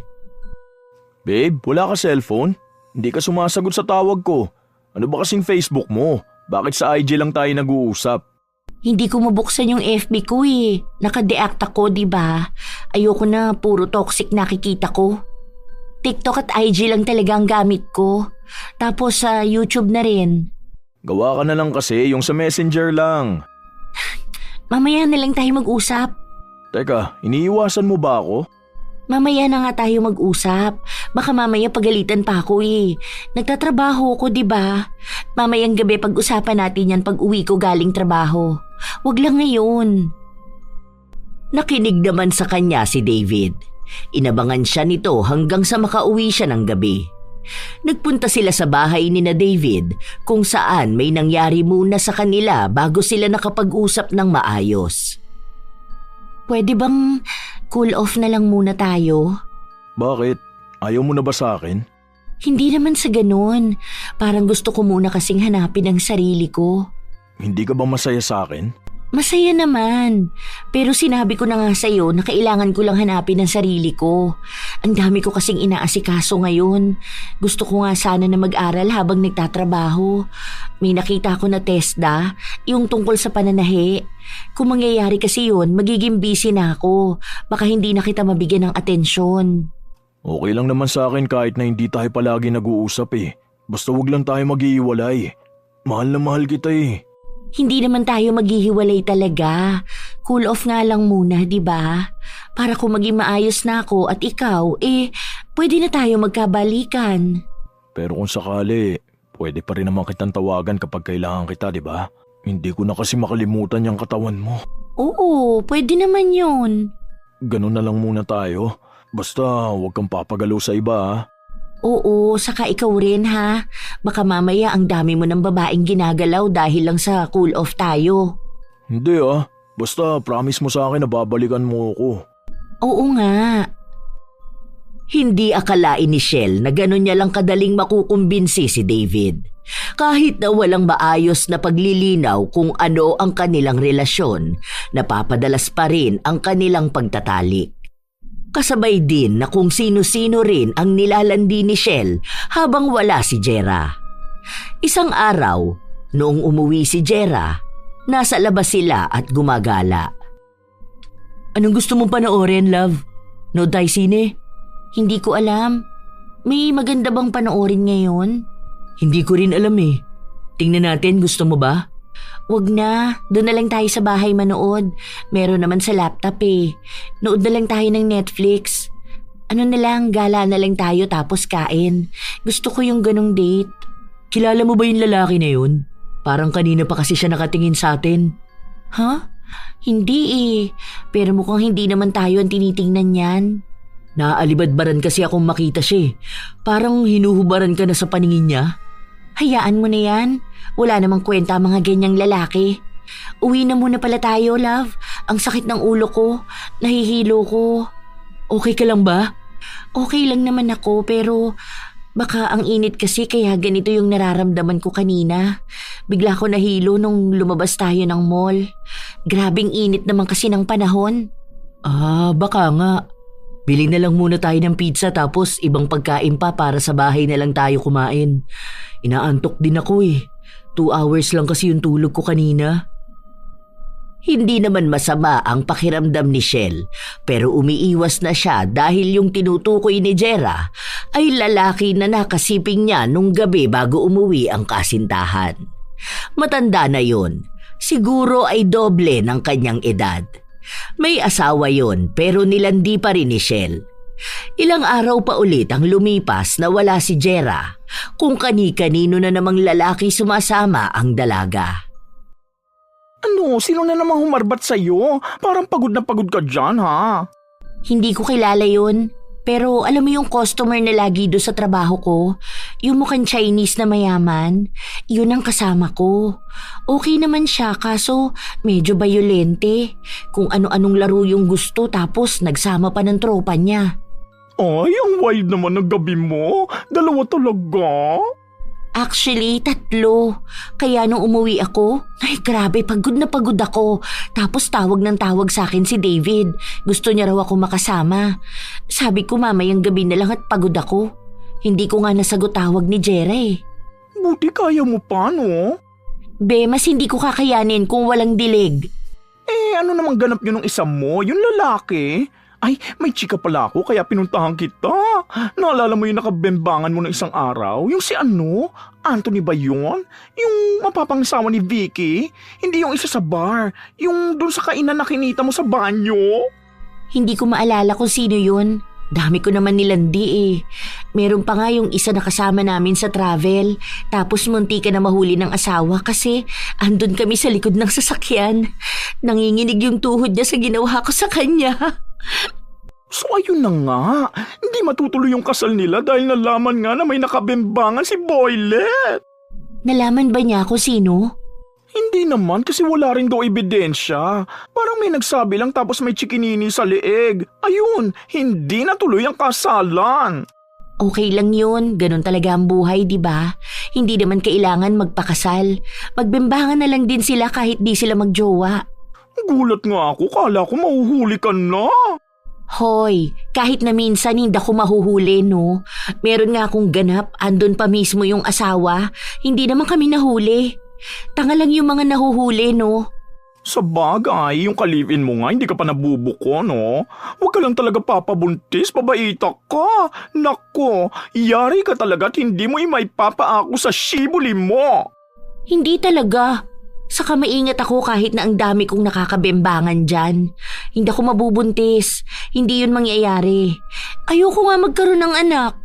Babe, wala ka cellphone? Hindi ka sumasagot sa tawag ko. Ano ba kasing Facebook mo? Bakit sa IG lang tayo nag-uusap? Hindi ko mabuksan yung FB ko eh. Naka-deact ako, di ba? Ayoko na puro toxic nakikita ko. TikTok at IG lang talaga ang gamit ko. Tapos sa YouTube na rin. Gawa ka na lang kasi yung sa Messenger lang. Mamaya na lang tayo mag-usap. Teka, iniiwasan mo ba ako? Mamaya na nga tayo mag-usap. Baka mamaya pagalitan pa ako eh. Nagtatrabaho ko, di ba? Mamayang gabi pag-usapan natin yan pag uwi ko galing trabaho. Wag lang ngayon. Nakinig naman sa kanya si David. Inabangan siya nito hanggang sa makauwi siya ng gabi. Nagpunta sila sa bahay ni na David kung saan may nangyari muna sa kanila bago sila nakapag-usap ng maayos. Pwede bang cool off na lang muna tayo? Bakit? Ayaw mo na ba sa akin? Hindi naman sa ganun. Parang gusto ko muna kasing hanapin ang sarili ko. Hindi ka ba masaya sa akin? Masaya naman. Pero sinabi ko na nga sa'yo na kailangan ko lang hanapin ang sarili ko. Ang dami ko kasing inaasikaso ngayon. Gusto ko nga sana na mag-aral habang nagtatrabaho. May nakita ko na TESDA, yung tungkol sa pananahi. Kung mangyayari kasi yun, magiging busy na ako. Baka hindi na kita mabigyan ng atensyon. Okay lang naman sa akin kahit na hindi tayo palagi nag-uusap eh. Basta wag lang tayo mag-iiwalay. Mahal na mahal kita eh. Hindi naman tayo maghihiwalay talaga. Cool off nga lang muna, di ba? Para kung maging maayos na ako at ikaw, pwede na tayo magkabalikan. Pero kung sakali, pwede pa rin naman kitang tawagan kapag kailangan kita, di ba? Hindi ko na kasi makalimutan yung katawan mo. Oo, pwede naman yun. Ganun na lang muna tayo. Basta huwag kang papagalaw sa iba ha. Oo, saka ikaw rin ha. Baka mamaya ang dami mo ng babaeng ginagalaw dahil lang sa cool off tayo. Hindi ah. Basta promise mo sa akin na babalikan mo ako. Oo nga. Hindi akalain ni Shell na gano'n niya lang kadaling makukumbinsi si David. Kahit na walang maayos na paglilinaw kung ano ang kanilang relasyon, napapadalas pa rin ang kanilang pagtatalik. Kasabay din na kung sino-sino rin ang nilalandi ni Shell habang wala si Jera. Isang araw, noong umuwi si Jera, nasa labas sila at gumagala. Anong gusto mong panoorin, love? No tayo sine? Hindi ko alam. May maganda bang panoorin ngayon? Hindi ko rin alam eh. Tingnan natin, gusto mo ba? Wag na, doon na lang tayo sa bahay manood. Meron naman sa laptop eh. Nood na lang tayo ng Netflix. Ano na lang, gala na lang tayo tapos kain. Gusto ko yung ganong date. Kilala mo ba yung lalaki na yun? Parang kanina pa kasi siya nakatingin sa atin. Huh? Hindi eh. Pero mukhang hindi naman tayo ang tinitingnan yan. Naaalibadbaran kasi akong makita siya eh. Parang hinuhubaran ka na sa paningin niya. Hayaan mo na yan. Wala namang kwenta mga ganyang lalaki. Uwi na muna pala tayo, love. Ang sakit ng ulo ko. Nahihilo ko. Okay ka lang ba? Okay lang naman ako pero baka ang init kasi kaya ganito yung nararamdaman ko kanina. Bigla ko nahilo nung lumabas tayo ng mall. Grabing init naman kasi ng panahon. Baka nga. Bili na lang muna tayo ng pizza tapos ibang pagkain pa para sa bahay na lang tayo kumain. Inaantok din ako eh. 2 hours lang kasi yung tulog ko kanina. Hindi naman masama ang pakiramdam ni Shell pero umiiwas na siya dahil yung tinutukoy ni Jera ay lalaki na nakasiping niya nung gabi bago umuwi ang kasintahan. Matanda na yun. Siguro ay doble ng kanyang edad. May asawa yon pero nilandi pa rin ni Shell. Ilang araw pa ulit ang lumipas na wala si Jera kung kani-kanino na namang lalaki sumasama ang dalaga. Ano? Sino na namang humarbat sa'yo? Parang pagod na pagod ka dyan ha? Hindi ko kilala yun. Pero alam mo yung customer na lagi do sa trabaho ko? Yung mukhang Chinese na mayaman? Yun ang kasama ko. Okay naman siya kaso medyo bayolente. Kung ano-anong laro yung gusto tapos nagsama pa ng tropa niya. Ay, ang wild naman ng gabi mo. 2 talaga? Actually, 3. Kaya nung umuwi ako, ay grabe, pagod na pagod ako. Tapos tawag ng tawag sa akin si David. Gusto niya raw ako makasama. Sabi ko mamayang gabi na lang at pagod ako. Hindi ko nga nasagot tawag ni Jera eh. Buti kaya mo pa, no? Be, mas hindi ko kakayanin kung walang dilig. Ano namang ganap yun ng isa mo? Yung lalaki? Ay, may chika pala ako kaya pinuntahan kita. Naalala mo yung nakabembangan mo ng isang araw? Yung si ano? Anthony ba yun? Yung mapapangsawa ni Vicky? Hindi yung isa sa bar. Yung dun sa kainan na kinita mo sa banyo? Hindi ko maalala kung sino yun. Dami ko naman nilandi eh. Meron pa nga yung isa na kasama namin sa travel. Tapos munti ka na mahuli ng asawa kasi andun kami sa likod ng sasakyan. Nanginginig yung tuhod niya sa ginawa ko sa kanya. So ayun na nga, hindi matutuloy yung kasal nila dahil nalaman nga na may nakabembangan si Boylet. Nalaman ba niya ako sino? Hindi naman kasi wala rin daw ebidensya. Parang may nagsabi lang tapos may chikinini sa leeg. Ayun, hindi natuloy ang kasalan. Okay lang yun, ganun talaga ang buhay, di ba? Hindi naman kailangan magpakasal. Magbembangan na lang din sila kahit di sila magjowa. Gulat nga ako, kala ko mahuhuli ka na. Hoy, kahit na minsan hindi ako mahuhuli, no? Meron nga akong ganap, andun pa mismo yung asawa. Hindi naman kami nahuli. Tanga lang yung mga nahuhuli, no? Sa bagay, yung kalipin mo nga, hindi ka pa nabubuko, no? Huwag ka lang talaga papabuntis, pabaita ka. Nako, yari ka talaga at hindi mo imaipapaako sa shibuli mo. Hindi talaga. Saka maingat ako kahit na ang dami kong nakakabembangan dyan. Hindi ako mabubuntis. Hindi yun mangyayari. Ayoko nga magkaroon ng anak.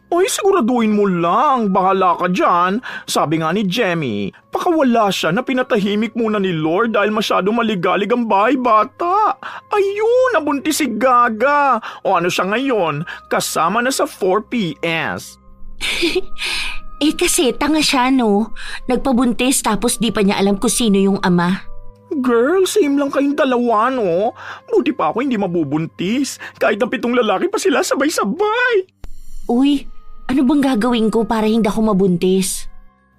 Ay, siguraduhin mo lang. Bahala ka dyan. Sabi nga ni Jemmy, baka wala siya na pinatahimik muna ni Lord dahil masyado maligalig ang bahay bata. Ayun, nabuntis si Gaga. O ano siya ngayon? Kasama na sa 4PS. Eh kasi tanga siya no. Nagpabuntis tapos di pa niya alam kung sino yung ama. Girl, same lang kayong dalawa, no? Buti pa ako hindi mabubuntis. Kahit ang 7 lalaki pa sila sabay-sabay. Uy, ano bang gagawin ko para hindi ako mabuntis?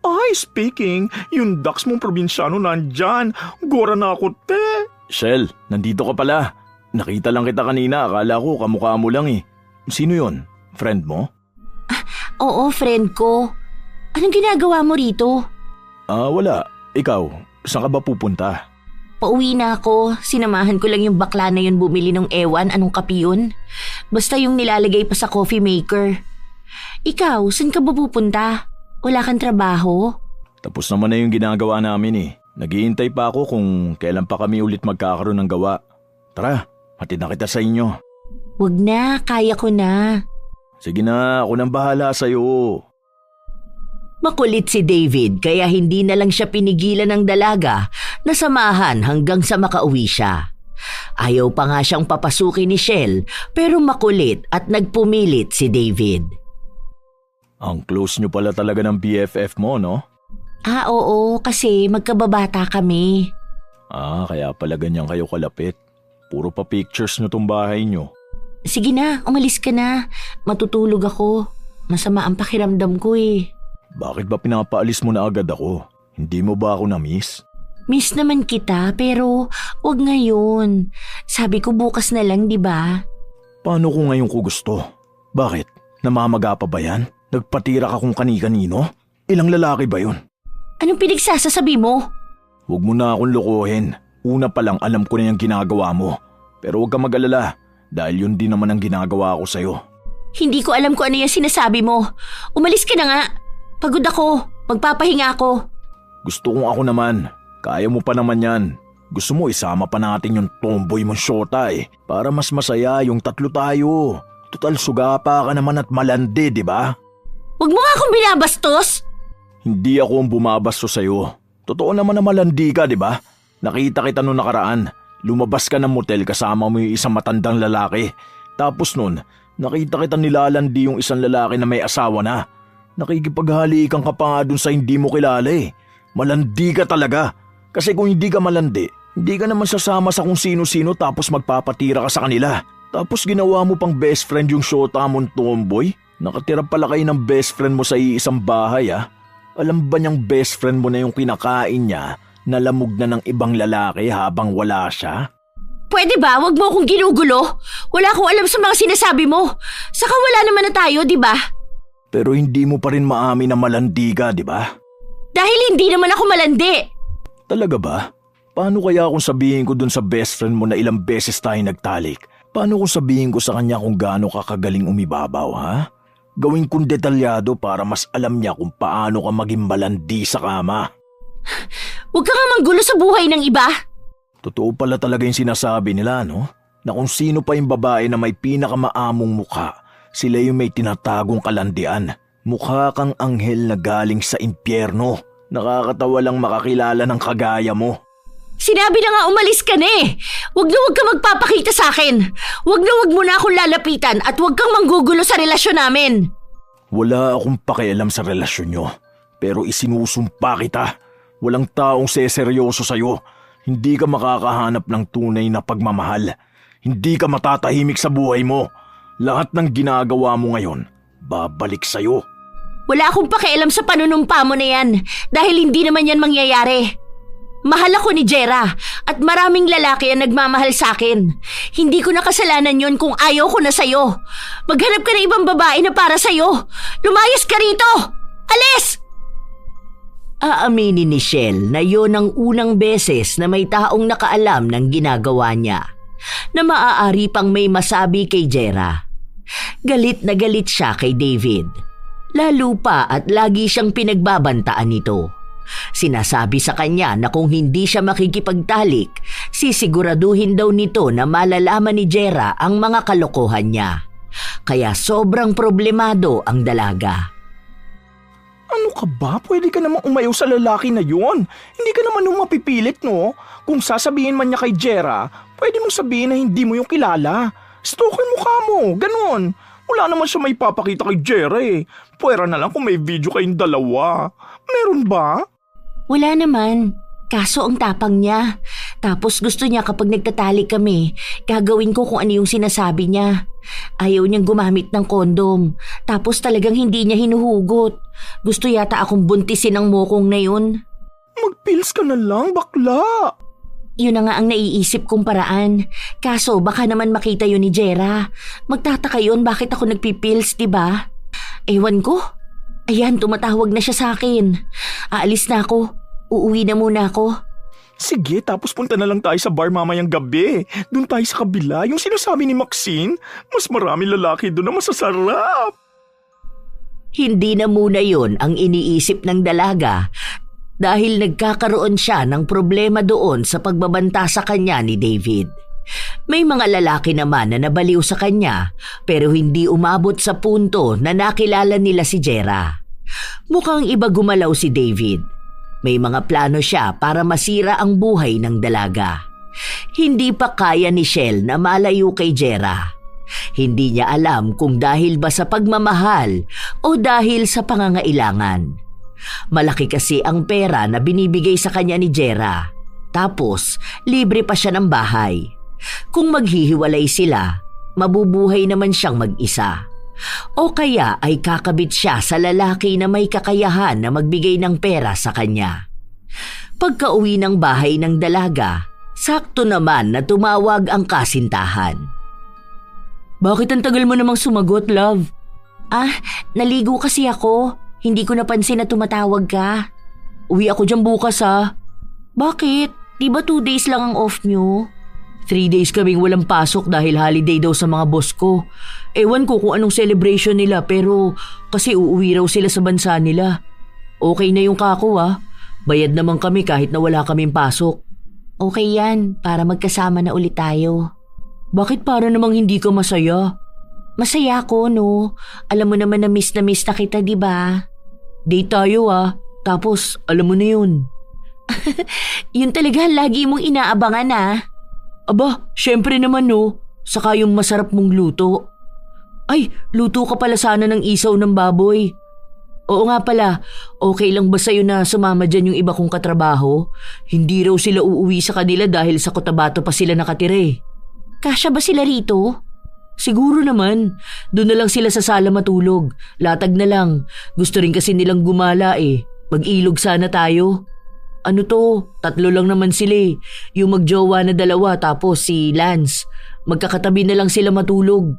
Ay, speaking, yung ducks mong probinsyano nandyan. Gora na ako, te. Shell, nandito ka pala. Nakita lang kita kanina, akala ko kamukha mo lang eh. Sino yon? Friend mo? Oo, friend ko. Anong ginagawa mo rito? Wala. Ikaw, saan ka ba pupunta? Pauwi na ako. Sinamahan ko lang yung bakla na yun bumili ng ewan anong kape yun. Basta yung nilalagay pa sa coffee maker. Ikaw, saan ka ba pupunta? Wala kang trabaho? Tapos naman na yung ginagawa namin eh. Naghihintay pa ako kung kailan pa kami ulit magkakaroon ng gawa. Tara, hatid na kita sa inyo. Wag na, kaya ko na. Sige na, ako nang bahala sa'yo. Makulit si David kaya hindi na lang siya pinigilan ng dalaga na samahan hanggang sa makauwi siya. Ayaw pa nga siyang papasukin ni Shell pero makulit at nagpumilit si David. Ang close nyo pala talaga ng BFF mo, no? Oo, kasi magkababata kami. Kaya pala ganyan kayo kalapit. Puro pa pictures nyo tong bahay nyo. Sige na, umalis ka na. Matutulog ako. Masama ang pakiramdam ko eh. Bakit ba pinapaalis mo na agad ako? Hindi mo ba ako na-miss? Miss naman kita pero wag ngayon. Sabi ko bukas na lang, di ba? Paano kung ngayon ko gusto? Bakit? Namamaga pa ba yan? Nagpatira ka kung kani-kanino? Ilang lalaki ba yun? Anong pinagsasasabi mo? Huwag mo na akong lokohin. Una pa lang alam ko na yung ginagawa mo. Pero huwag ka mag-alala dahil yun din naman ang ginagawa ko sa'yo. Hindi ko alam kung ano yung sinasabi mo. Umalis ka na nga. Pagod ako. Magpapahinga ako. Gusto kong ako naman. Kaya mo pa naman yan. Gusto mo isama pa natin yung tomboy mong syota eh. Para mas masaya yung 3 tayo. Total sugapa ka naman at malandi, di ba? Huwag mo nga akong binabastos. Hindi ako ang bumabastos sa'yo. Totoo naman na malandi ka, di ba? Nakita kita noong nakaraan. Lumabas ka ng motel kasama mo yung isang matandang lalaki. Tapos nun, nakita kita nilalandi yung isang lalaki na may asawa na. Nakikipaghalikan ka pa nga dun sa hindi mo kilala eh. Malandi ka talaga. Kasi kung hindi ka malandi, hindi ka naman sasama sa kung sino-sino tapos magpapatira ka sa kanila. Tapos ginawa mo pang best friend yung syota mong tomboy. Nakatira pala kayo ng best friend mo sa iisang bahay ah. Alam ba niyang best friend mo na yung kinakain niya? Nalamog na ng ibang lalaki habang wala siya? Pwede ba? Huwag mo akong ginugulo. Wala akong alam sa mga sinasabi mo. Saka wala naman na tayo, di ba? Pero hindi mo pa rin maamin na malandi ka, di ba? Dahil hindi naman ako malandi. Talaga ba? Paano kaya kung sabihin ko dun sa best friend mo na ilang beses tayo nagtalik? Paano kung sabihin ko sa kanya kung gaano ka kagaling umibabaw, ha? Gawin kong detalyado para mas alam niya kung paano ka maging malandi sa kama. Huwag ka nga manggulo sa buhay ng iba. Totoo pala talaga yung sinasabi nila, no? Na kung sino pa yung babae na may pinakamaamong mukha, sila yung may tinatagong kalandian. Mukha kang anghel na galing sa impyerno. Nakakatawa lang makakilala ng kagaya mo. Sinabi na nga umalis ka na eh. Huwag ka magpapakita sa akin. Huwag mo na akong lalapitan at huwag kang manggugulo sa relasyon namin. Wala akong pakialam sa relasyon nyo. Pero isinusumpa kita. Walang taong seseryoso sa'yo. Hindi ka makakahanap ng tunay na pagmamahal. Hindi ka matatahimik sa buhay mo. Lahat ng ginagawa mo ngayon, babalik sa'yo. Wala akong pakialam sa panunumpa mo na yan dahil hindi naman yan mangyayari. Mahal ako ni Jera at maraming lalaki ang nagmamahal sa akin. Hindi ko na kasalanan yun kung ayaw ko na sa'yo. Maghanap ka ng ibang babae na para sa'yo. Lumayas ka rito! Alis! Aaminin ni Shell na yon ang unang beses na may taong nakaalam ng ginagawa niya, na maaari pang may masabi kay Jera. Galit na galit siya kay David. Lalo pa at lagi siyang pinagbabantaan nito. Sinasabi sa kanya na kung hindi siya makikipagtalik, sisiguraduhin daw nito na malalaman ni Jera ang mga kalokohan niya. Kaya sobrang problemado ang dalaga. Ano ka ba? Pwede ka namang umayaw sa lalaki na yun. Hindi ka naman nung mapipilit, no? Kung sasabihin man niya kay Jera, pwede mong sabihin na hindi mo yung kilala. Stalker mukha mo, ganun. Wala naman siya may papakita kay Jera eh. Pwera na lang kung may video kayong dalawa. Meron ba? Wala naman. Kaso ang tapang niya. Tapos gusto niya kapag nagtatali kami, gagawin ko kung ano yung sinasabi niya. Ayaw niyang gumamit ng kondom. Tapos talagang hindi niya hinuhugot. Gusto yata akong buntisin ang mokong na yun. Mag-pills ka na lang, bakla. Yun na nga ang naiisip kong paraan. Kaso baka naman makita yun ni Jera. Magtataka yun bakit ako nagpipills, diba? Ewan ko. Ayan, tumatawag na siya sa akin. Aalis na ako. Uuwi na muna ako. Sige, tapos punta na lang tayo sa bar mamayang gabi. Doon tayo sa kabila, yung sinasabi ni Maxine. Mas marami lalaki doon na masasarap. Hindi na muna yon ang iniisip ng dalaga dahil nagkakaroon siya ng problema doon sa pagbabanta sa kanya ni David. May mga lalaki naman na nabaliw sa kanya pero hindi umabot sa punto na nakilala nila si Jera. Mukhang iba gumalaw si David. May mga plano siya para masira ang buhay ng dalaga. Hindi pa kaya ni Shell na malayo kay Jera. Hindi niya alam kung dahil ba sa pagmamahal o dahil sa pangangailangan. Malaki kasi ang pera na binibigay sa kanya ni Jera. Tapos, libre pa siya ng bahay. Kung maghihiwalay sila, mabubuhay naman siyang mag-isa. O kaya ay kakabit siya sa lalaki na may kakayahan na magbigay ng pera sa kanya. Pagka-uwi ng bahay ng dalaga, sakto naman na tumawag ang kasintahan. Bakit ang tagal mo namang sumagot, love? Naligo kasi ako. Hindi ko napansin na tumatawag ka. Uwi ako dyan bukas Bakit? Di ba 2 days lang ang off nyo? 3 days kaming walang pasok dahil holiday daw sa mga boss ko. Ewan ko kung anong celebration nila pero kasi uuwi raw sila sa bansa nila. Okay na yung kako Bayad naman kami kahit na wala kaming pasok. Okay yan, para magkasama na ulit tayo. Bakit para namang hindi ka masaya? Masaya ako, no? Alam mo naman na miss na kita, di ba? Date tayo Tapos, alam mo na yun. Yun talaga lagi mong inaabangan Aba, syempre naman no. Saka yung masarap mong luto. Ay, luto ka pala sana ng isaw ng baboy. Oo nga pala, okay lang ba sa'yo na sumama dyan yung iba kong katrabaho? Hindi raw sila uuwi sa kanila dahil sa Cotabato pa sila nakatira Kasya ba sila rito? Siguro naman. Doon na lang sila sa sala matulog. Latag na lang. Gusto rin kasi nilang gumala Mag-ilog sana tayo. Ano to? 3 lang naman sila Yung magjowa na 2 tapos si Lance. Magkakatabi na lang sila matulog.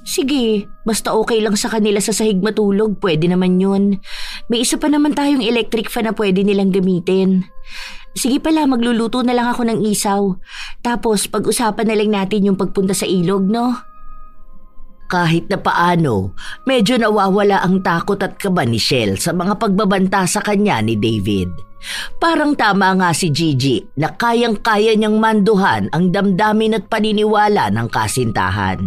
Sige, basta okay lang sa kanila sa sahig matulog, pwede naman yun. May isa pa naman tayong electric fan na pwede nilang gamitin. Sige pala, magluluto na lang ako ng isaw. Tapos pag-usapan na lang natin yung pagpunta sa ilog, no? Kahit na paano, medyo nawawala ang takot at kaba ni Shell sa mga pagbabanta sa kanya ni David. Parang tama nga si Gigi na kayang-kaya niyang manduhan ang damdamin at paniniwala ng kasintahan.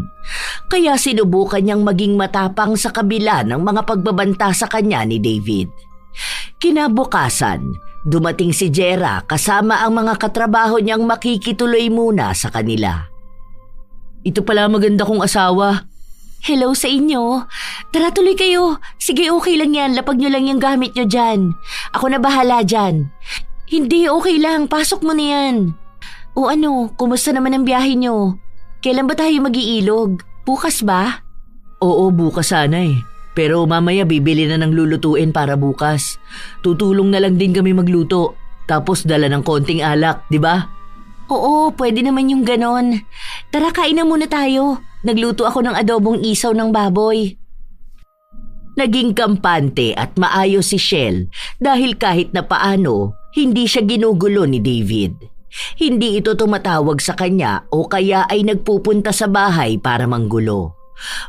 Kaya sinubukan niyang maging matapang sa kabila ng mga pagbabanta sa kanya ni David. Kinabukasan, dumating si Jera kasama ang mga katrabaho niyang makikituloy muna sa kanila. Ito pala maganda kong asawa. Hello sa inyo. Tara tuloy kayo. Sige, okay lang yan. Lapag nyo lang yung gamit nyo dyan. Ako na bahala dyan. Hindi, okay lang. Pasok mo na yan. O ano, kumusta naman ang biyahe nyo? Kailan ba tayo mag-iilog? Bukas ba? Oo, bukas sana Pero mamaya bibili na ng lulutuin para bukas. Tutulong na lang din kami magluto. Tapos dala ng konting alak, di ba? Oo, pwede naman yung ganon. Tara, kain na muna tayo. Nagluto ako ng adobong isaw ng baboy. Naging kampante at maayos si Shell dahil kahit na paano, hindi siya ginugulo ni David. Hindi ito tumatawag sa kanya o kaya ay nagpupunta sa bahay para manggulo.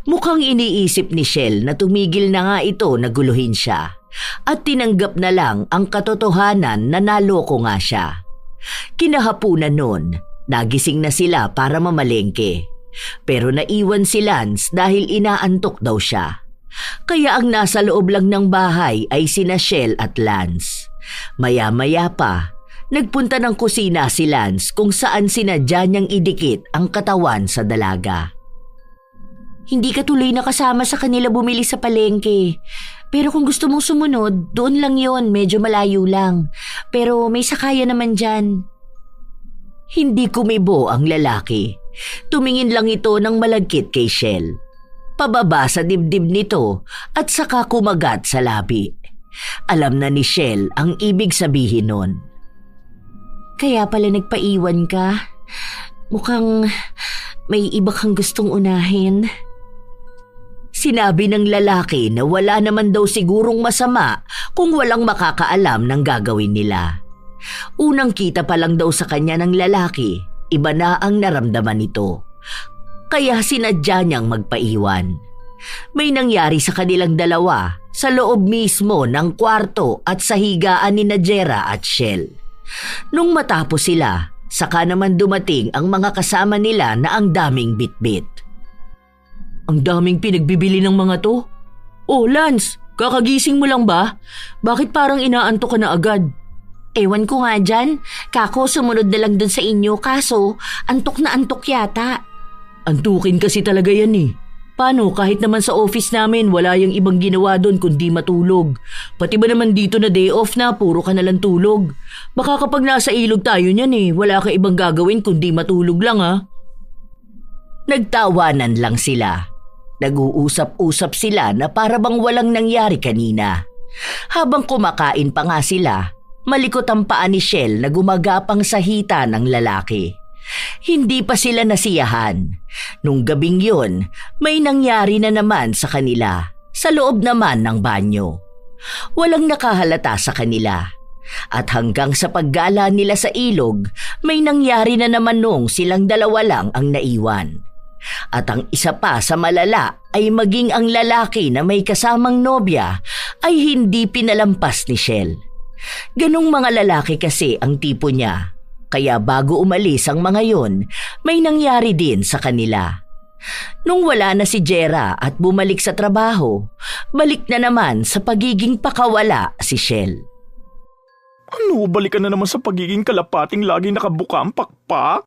Mukhang iniisip ni Shell na tumigil na nga ito na guluhin siya at tinanggap na lang ang katotohanan na naloko nga siya. Kinahapunan nun, nagising na sila para mamalengke. Pero naiwan si Lance dahil inaantok daw siya. Kaya ang nasa loob lang ng bahay ay sina Shell at Lance. Maya-maya pa, nagpunta ng kusina si Lance kung saan sinadya niyang idikit ang katawan sa dalaga. Hindi ka tuloy nakasama sa kanila bumili sa palengke. Pero kung gusto mong sumunod, doon lang yon, medyo malayo lang. Pero may sakaya naman dyan. Hindi kumibo ang lalaki. Tumingin lang ito ng malagkit kay Shell. Pababa sa dibdib nito at saka kumagat sa labi. Alam na ni Shell ang ibig sabihin nun. Kaya pala nagpaiwan ka? Mukhang may iba kang gustong unahin. Sinabi ng lalaki na wala naman daw sigurong masama kung walang makakaalam ng gagawin nila. Unang kita pa lang daw sa kanya ng lalaki, iba na ang naramdaman nito. Kaya sinadya niyang magpaiwan. May nangyari sa kanilang dalawa sa loob mismo ng kwarto at sa higaan ni Jera at Shell. Nung matapos sila, saka naman dumating ang mga kasama nila na ang daming bitbit. Ang daming pinagbibili ng mga to. Oh, Lance, kakagising mo lang ba? Bakit parang inaantok ka na agad? Ewan ko nga dyan. Kako, sumunod na lang dun sa inyo kaso antok na antok yata. Antukin kasi talaga yan eh. Paano kahit naman sa office namin wala yung ibang ginawa doon kundi matulog. Pati ba naman dito na day off na puro ka nalang tulog. Baka kapag nasa ilog tayo niyan eh, wala ka ibang gagawin kundi matulog lang ha. Nagtawanan lang sila. Nag-uusap-usap sila na para bang walang nangyari kanina. Habang kumakain pa nga sila, malikot ang paa ni Shell na gumagapang sa hita ng lalaki. Hindi pa sila nasiyahan. Nung gabing yun, may nangyari na naman sa kanila, sa loob naman ng banyo. Walang nakahalata sa kanila. At hanggang sa paggala nila sa ilog, may nangyari na naman nung silang dalawa lang ang naiwan. At ang isa pa sa malala ay maging ang lalaki na may kasamang nobya ay hindi pinalampas ni Shell. Ganong mga lalaki kasi ang tipo niya. Kaya bago umalis ang mga yon, may nangyari din sa kanila. Nung wala na si Jera at bumalik sa trabaho, balik na naman sa pagiging pakawala si Shell. Ano, balikan na naman sa pagiging kalapating lagi nakabuka ang pakpak?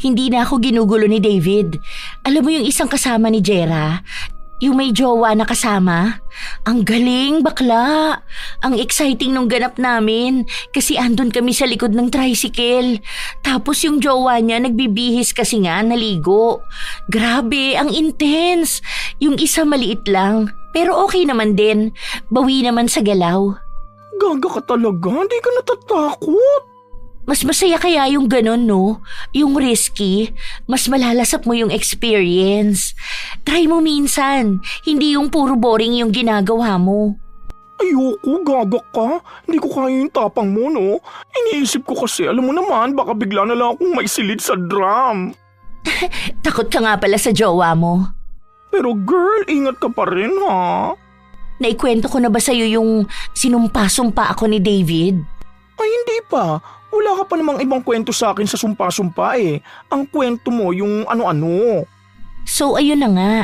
Hindi na ako ginugulo ni David. Alam mo yung isang kasama ni Jera? Yung may jowa na kasama? Ang galing, bakla. Ang exciting nung ganap namin kasi andun kami sa likod ng tricycle. Tapos yung jowa niya nagbibihis kasi nga naligo. Grabe, ang intense. Yung isa maliit lang, pero okay naman din. Bawi naman sa galaw. Gaga ka talaga, hindi ka natatakot. Mas masaya kaya yung ganon, no? Yung risky, mas malalasap mo yung experience. Try mo minsan, hindi yung puro boring yung ginagawa mo. Ayoko, gaga ka. Hindi ko kaya yung tapang mo, no? Iniisip ko kasi, alam mo naman, baka bigla na lang akong maisilid sa drum. Takot ka nga pala sa jowa mo. Pero girl, ingat ka pa rin, ha? Naikwento ko na ba sa'yo yung sinumpa-sumpa ako ni David? Ay, hindi pa. Wala ka pa namang ibang kwento sa akin sa sumpa-sumpa eh. Ang kwento mo yung ano-ano. So ayun na nga,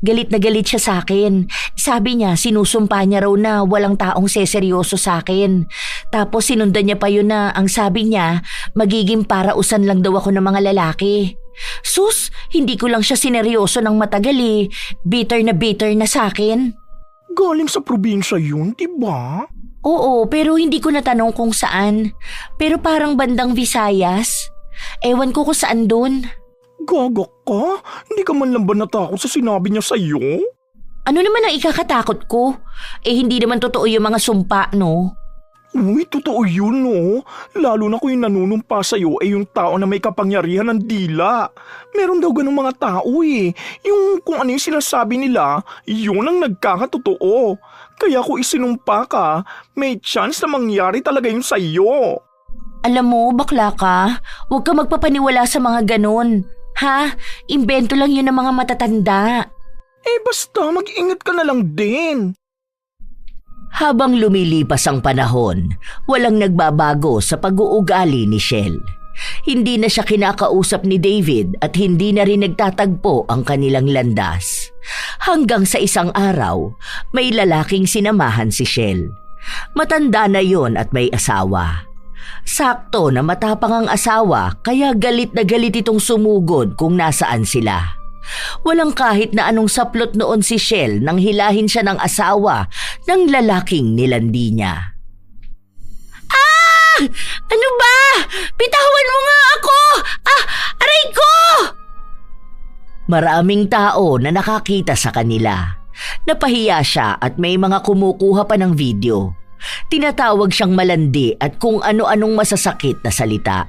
galit na galit siya sa akin. Sabi niya sinusumpa niya raw na walang taong seseryoso sa akin. Tapos sinundan niya pa yun na ang sabi niya magiging parausan lang daw ako ng mga lalaki. Sus, hindi ko lang siya sineryoso ng matagal eh. Bitter na sa akin. Galing sa probinsya yun, diba? Oo, pero hindi ko natanong kung saan. Pero parang bandang Visayas. Ewan ko kung saan doon. Gaga ka? Hindi ka man lang ba natakot sa sinabi niya sa'yo? Ano naman ang ikakatakot ko? Hindi naman totoo yung mga sumpa, no? Uy, totoo yun, no? Lalo na kung yung nanunumpa sa'yo ay yung tao na may kapangyarihan ng dila. Meron daw ganung mga tao eh. Yung kung ano yung sinasabi nila, yun ang nagkakatotoo. Kaya kung isinumpa ka, may chance na mangyari talaga yun sa'yo. Alam mo, bakla ka, huwag ka magpapaniwala sa mga ganon. Ha? Imbento lang yun ng mga matatanda. Basta mag-ingat ka na lang din. Habang lumilipas ang panahon, walang nagbabago sa pag-uugali ni Shell. Hindi na siya kinakausap ni David at hindi na rin nagtatagpo ang kanilang landas. Hanggang sa isang araw, may lalaking sinamahan si Shell. Matanda na yon at may asawa. Sakto na matapang ang asawa kaya galit na galit itong sumugod kung nasaan sila. Walang kahit na anong saplot noon si Shell nang hilahin siya ng asawa ng lalaking nilandi niya. Ah! Ano ba? Bitawan mo nga ako! Ah! Aray ko! Maraming tao na nakakita sa kanila. Napahiya siya at may mga kumukuha pa ng video. Tinatawag siyang malandi at kung ano-anong masasakit na salita.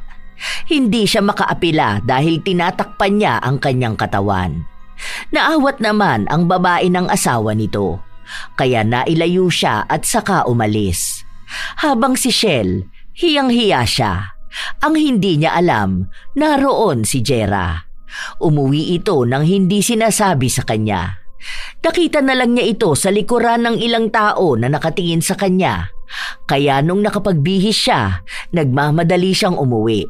Hindi siya makaapila dahil tinatakpan niya ang kanyang katawan. Naawat naman ang babae ng asawa nito. Kaya nailayo siya at saka umalis. Habang si Shell, hiyang-hiya siya. Ang hindi niya alam, naroon si Jera. Umuwi ito nang hindi sinasabi sa kanya. Nakita na lang niya ito sa likuran ng ilang tao na nakatingin sa kanya. Kaya nung nakapagbihis siya, nagmamadali siyang umuwi.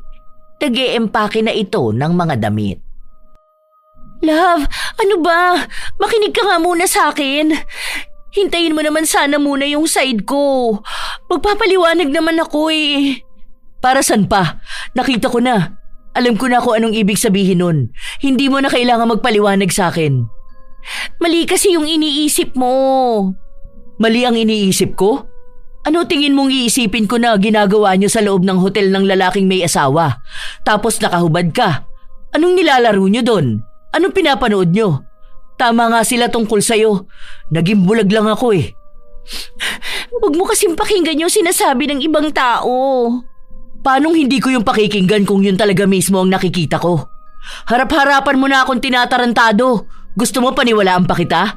Nag-eempake na ito ng mga damit. Love, ano ba? Makinig ka nga muna sa akin. Hintayin mo naman sana muna yung side ko. Magpapaliwanag naman ako eh. Para saan pa? Nakita ko na. Alam ko na kung anong ibig sabihin nun. Hindi mo na kailangan magpaliwanag sa akin. Mali kasi yung iniisip mo. Mali ang iniisip ko? Ano tingin mong iisipin ko na ginagawa niyo sa loob ng hotel ng lalaking may asawa? Tapos nakahubad ka. Anong nilalaro niyo doon? Anong pinapanood niyo? Tama nga sila tungkol sa'yo. Naging bulag lang ako eh. Huwag mo kasing pakinggan yung sinasabi ng ibang tao. Paanong hindi ko yung pakikinggan kung yun talaga mismo ang nakikita ko? Harap-harapan mo na akong tinatarantado. Gusto mo paniwalaan pa kita?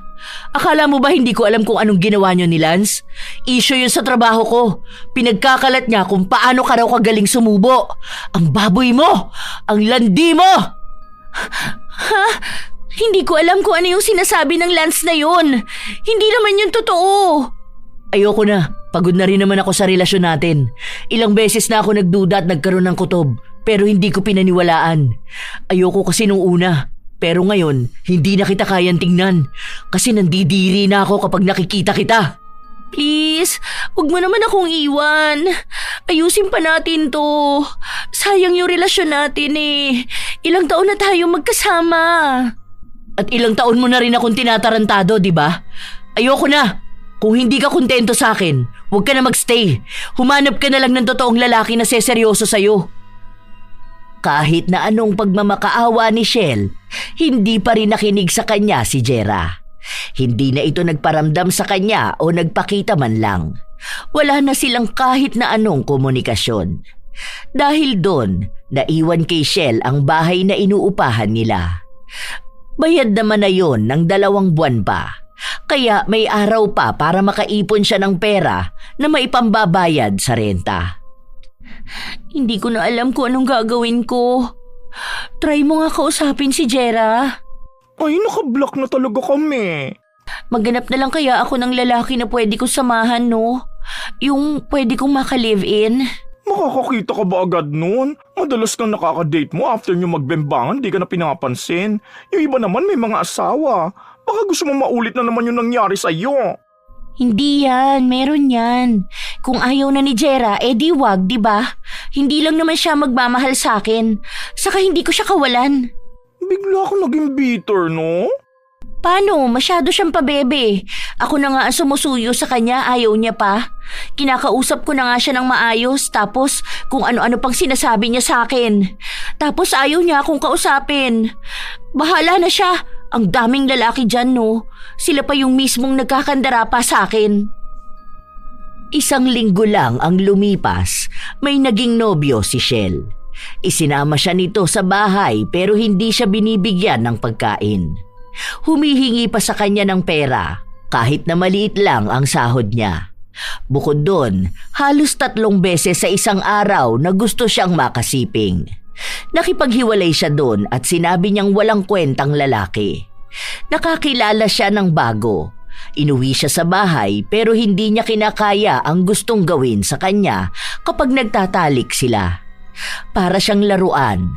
Akala mo ba hindi ko alam kung anong ginawa niyo ni Lance? Issue yun sa trabaho ko. Pinagkakalat niya kung paano ka raw kagaling sumubo. Ang baboy mo! Ang landi mo! Ha? Hindi ko alam kung ano yung sinasabi ng Lance na yun. Hindi naman yun totoo. Ayoko na. Pagod na rin naman ako sa relasyon natin. Ilang beses na ako nagduda at nagkaroon ng kutob. Pero hindi ko pinaniwalaan. Ayoko kasi nung una. Pero ngayon, hindi na kita kayang tingnan. Kasi nandidiri na ako kapag nakikita kita. Please, huwag mo naman akong iwan. Ayusin pa natin to. Sayang yung relasyon natin eh. Ilang taon na tayo magkasama. At ilang taon mo na rin akong tinatarantado, di ba? Ayoko na. Kung hindi ka kontento sa akin, huwag ka na magstay. Humanap ka na lang ng totoong lalaki na seseryoso sa'yo. Kahit na anong pagmamakaawa ni Shell, hindi pa rin nakinig sa kanya si Jera. Hindi na ito nagparamdam sa kanya o nagpakita man lang. Wala na silang kahit na anong komunikasyon. Dahil doon, naiwan kay Shell ang bahay na inuupahan nila. Bayad naman na yon ng 2 buwan pa. Kaya may araw pa para makaipon siya ng pera na maipambabayad sa renta. Hindi ko na alam kung anong gagawin ko. Try mo nga kausapin si Jera. Ay, nakablock na talaga kami. Maghanap na lang kaya ako ng lalaki na pwede ko samahan, no? Yung pwede kong maka-live-in. Makakakita ka ba agad nun? Madalas kang nakaka-date mo after nyo magbembangan, di ka na pinapansin. Yung iba naman may mga asawa. Baka gusto mo maulit na naman yung nangyari sa'yo. Hindi yan, meron yan. Kung ayaw na ni Jera, di wag, di ba? Hindi lang naman siya magmamahal sa akin. Saka hindi ko siya kawalan. Bigla ako naging bitter, no? Paano? Masyado siyang pabebe. Ako na nga ang sumusuyo sa kanya, ayaw niya pa. Kinakausap ko na nga siya ng maayos, tapos kung ano-ano pang sinasabi niya sa akin. Tapos ayaw niya akong kausapin. Bahala na siya. Ang daming lalaki dyan, no? Sila pa yung mismong nagkakandara pa sa akin. 1 linggo lang ang lumipas, may naging nobyo si Shell. Isinama siya nito sa bahay pero hindi siya binibigyan ng pagkain. Humihingi pa sa kanya ng pera kahit na maliit lang ang sahod niya. Bukod doon, halos 3 beses sa isang araw na gusto siyang makasiping. Nakipaghiwalay siya doon at sinabi niyang walang kwentang lalaki. Nakakilala siya ng bago. Inuwi siya sa bahay pero hindi niya kinakaya ang gustong gawin sa kanya kapag nagtatalik sila. Para siyang laruan.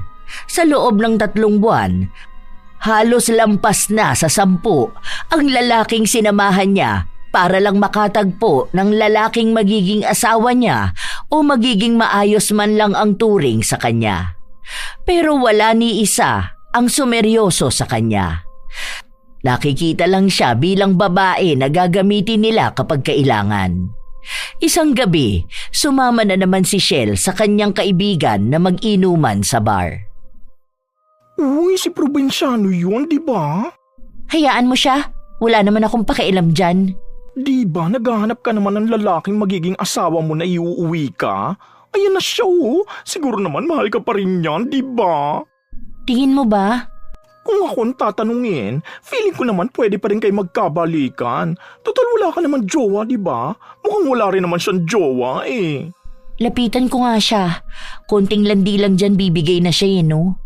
Sa loob ng 3 buwan, halos lampas na sa 10 ang lalaking sinamahan niya para lang makatagpo ng lalaking magiging asawa niya o magiging maayos man lang ang turing sa kanya. Pero wala ni isa ang sumeryoso sa kanya. Nakikita lang siya bilang babae na gagamitin nila kapag kailangan. Isang gabi, sumama na naman si Shell sa kanyang kaibigan na mag-inuman sa bar. Uy, si probinsyano yun, di ba? Hayaan mo siya. Wala naman akong pakialam dyan. Di ba naghahanap ka naman ng lalaking magiging asawa mo na iuuwi ka? Ayan na siya oh. Siguro naman mahal ka pa rin yan, di ba? Tingin mo ba? Kung akong tatanungin, feeling ko naman pwede pa rin kayo magkabalikan. Total wala ka naman jowa, di ba? Mukhang wala rin naman siyang jowa eh. Lapitan ko nga siya. Konting landi lang dyan bibigay na siya no?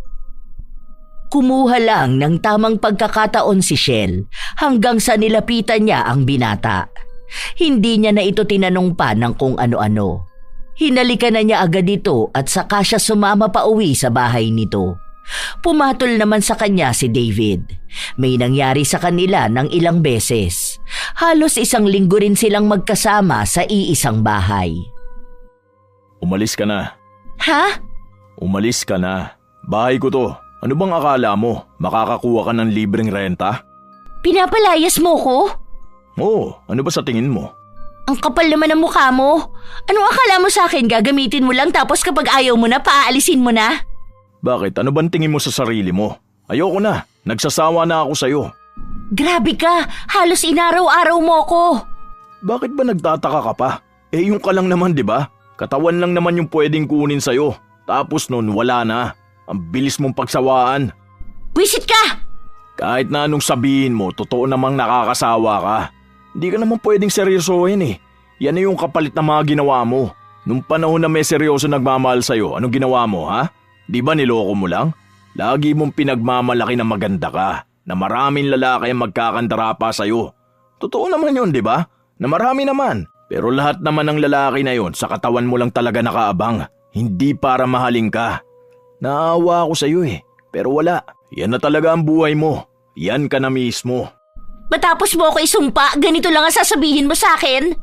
Kumuha lang ng tamang pagkakataon si Shell hanggang sa nilapitan niya ang binata. Hindi niya na ito tinanong pa ng kung ano-ano. Hinalikan na niya agad ito at saka siya sumama pa uwi sa bahay nito. Pumatol naman sa kanya si David. May nangyari sa kanila ng ilang beses. Halos 1 linggo rin silang magkasama sa iisang bahay. Umalis ka na. Ha? Umalis ka na. Bahay ko to. Ano bang akala mo? Makakakuha ka ng libreng renta? Pinapalayas mo ko? Oo, ano ba sa tingin mo? Ang kapal naman ng mukha mo. Anong akala mo sa akin? Gagamitin mo lang tapos kapag ayaw mo na, paaalisin mo na? Bakit? Ano bang tingin mo sa sarili mo? Ayoko na. Nagsasawa na ako sa'yo. Grabe ka! Halos inaraw-araw mo ko! Bakit ba nagtataka ka pa? Yung ka lang naman, di ba? Katawan lang naman yung pwedeng kunin sa'yo. Tapos nun, wala na. Ang bilis mong pagsawaan. Wisit ka! Kahit na anong sabihin mo, totoo namang nakakasawa ka. Hindi ka naman pwedeng seryosohin eh. Yan na yung kapalit na mga ginawa mo. Nung panahon na may seryoso nagmamahal sa'yo, anong ginawa mo, ha? Di ba niloko mo lang? Lagi mong pinagmamalaki na maganda ka, na maraming lalaki ang magkakandara pa sa'yo. Totoo naman yun, di ba? Na marami naman. Pero lahat naman ng lalaki na yon sa katawan mo lang talaga nakaabang. Hindi para mahalin ka. Naawa ako sa'yo eh. Pero wala. Yan na talaga ang buhay mo. Yan ka na mismo. Matapos mo ako isumpa, ganito lang ang sasabihin mo sa akin?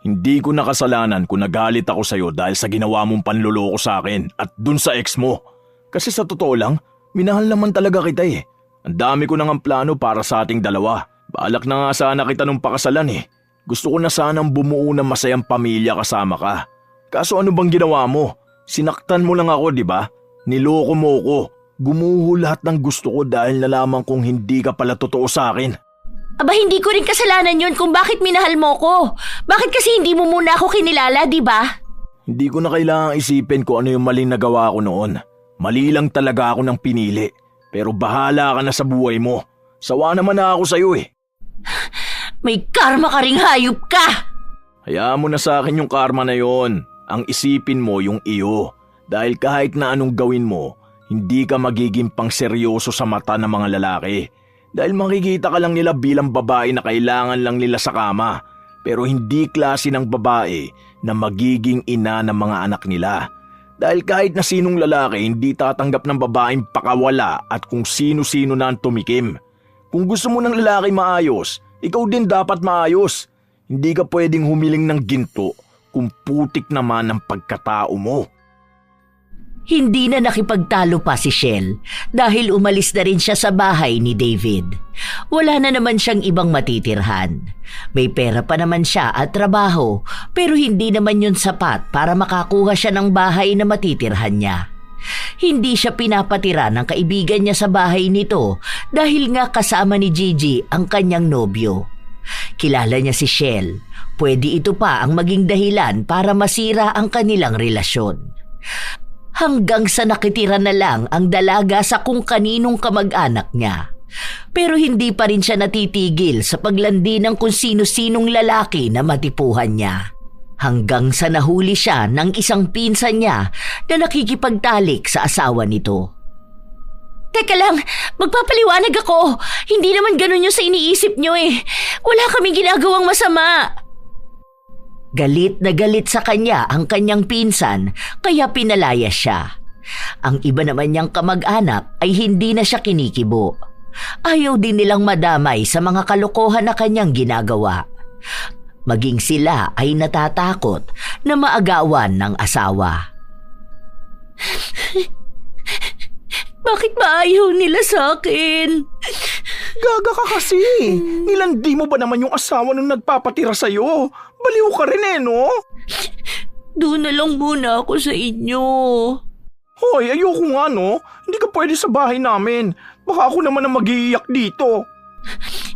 Hindi ko nakasalanan kung nagalit ako sa'yo dahil sa ginawa mong panluloko sa akin at dun sa ex mo. Kasi sa totoo lang, minahal naman talaga kita eh. Ang dami ko nang plano para sa ating dalawa. Balak na nga sana kita nung pakasalan eh. Gusto ko na sanang bumuo ng masayang pamilya kasama ka. Kaso ano bang ginawa mo? Sinaktan mo lang ako, di ba? Niloko mo ko. Gumuho lahat ng gusto ko dahil nalaman kong hindi ka pala totoo sa akin. Aba, hindi ko rin kasalanan yun kung bakit minahal mo ko. Bakit kasi hindi mo muna ako kinilala, di ba? Hindi ko na kailangang isipin kung ano yung maling nagawa ko noon. Mali lang talaga ako ng pinili. Pero bahala ka na sa buhay mo. Sawa naman na ako sa'yo eh. May karma ka ring hayop ka! Hayaan mo na sa akin yung karma na yon. Ang isipin mo yung iyo. Dahil kahit na anong gawin mo, hindi ka magiging pangseryoso sa mata ng mga lalaki. Dahil makikita ka lang nila bilang babae na kailangan lang nila sa kama. Pero hindi klase ng babae na magiging ina ng mga anak nila. Dahil kahit na sinong lalaki hindi tatanggap ng babaeng pakawala at kung sino-sino na ang tumikim. Kung gusto mo ng lalaki maayos, ikaw din dapat maayos. Hindi ka pwedeng humiling ng ginto kung putik naman ang pagkatao mo. Hindi na nakipagtalo pa si Shell dahil umalis na rin siya sa bahay ni David. Wala na naman siyang ibang matitirhan. May pera pa naman siya at trabaho pero hindi naman yun sapat para makakuha siya ng bahay na matitirhan niya. Hindi siya pinapatira ng kaibigan niya sa bahay nito dahil nga kasama ni Gigi ang kanyang nobyo. Kilala niya si Shell. Pwede ito pa ang maging dahilan para masira ang kanilang relasyon. Hanggang sa nakitira na lang ang dalaga sa kung kaninong kamag-anak niya. Pero hindi pa rin siya natitigil sa paglandi ng kung sino-sinong lalaki na matipuhan niya. Hanggang sa nahuli siya ng isang pinsan niya na nakikipagtalik sa asawa nito. Teka lang, magpapaliwanag ako. Hindi naman ganun yung sa iniisip nyo eh. Wala kaming ginagawang masama. Galit na galit sa kanya ang kanyang pinsan kaya pinalaya siya. Ang iba naman niyang kamag-anak ay hindi na siya kinikibo. Ayaw din nilang madamay sa mga kalokohan na kanyang ginagawa. Maging sila ay natatakot na maagawan ng asawa. Bakit ba ayaw nila sa akin? Gaga ka kasi. Nilandi mo ba naman yung asawa nung nagpapatira sa'yo? Baliw ka rin no? Doon na lang muna ako sa inyo. Hoy, ayoko nga Hindi ka pwede sa bahay namin. Baka ako naman ang mag-iiyak dito.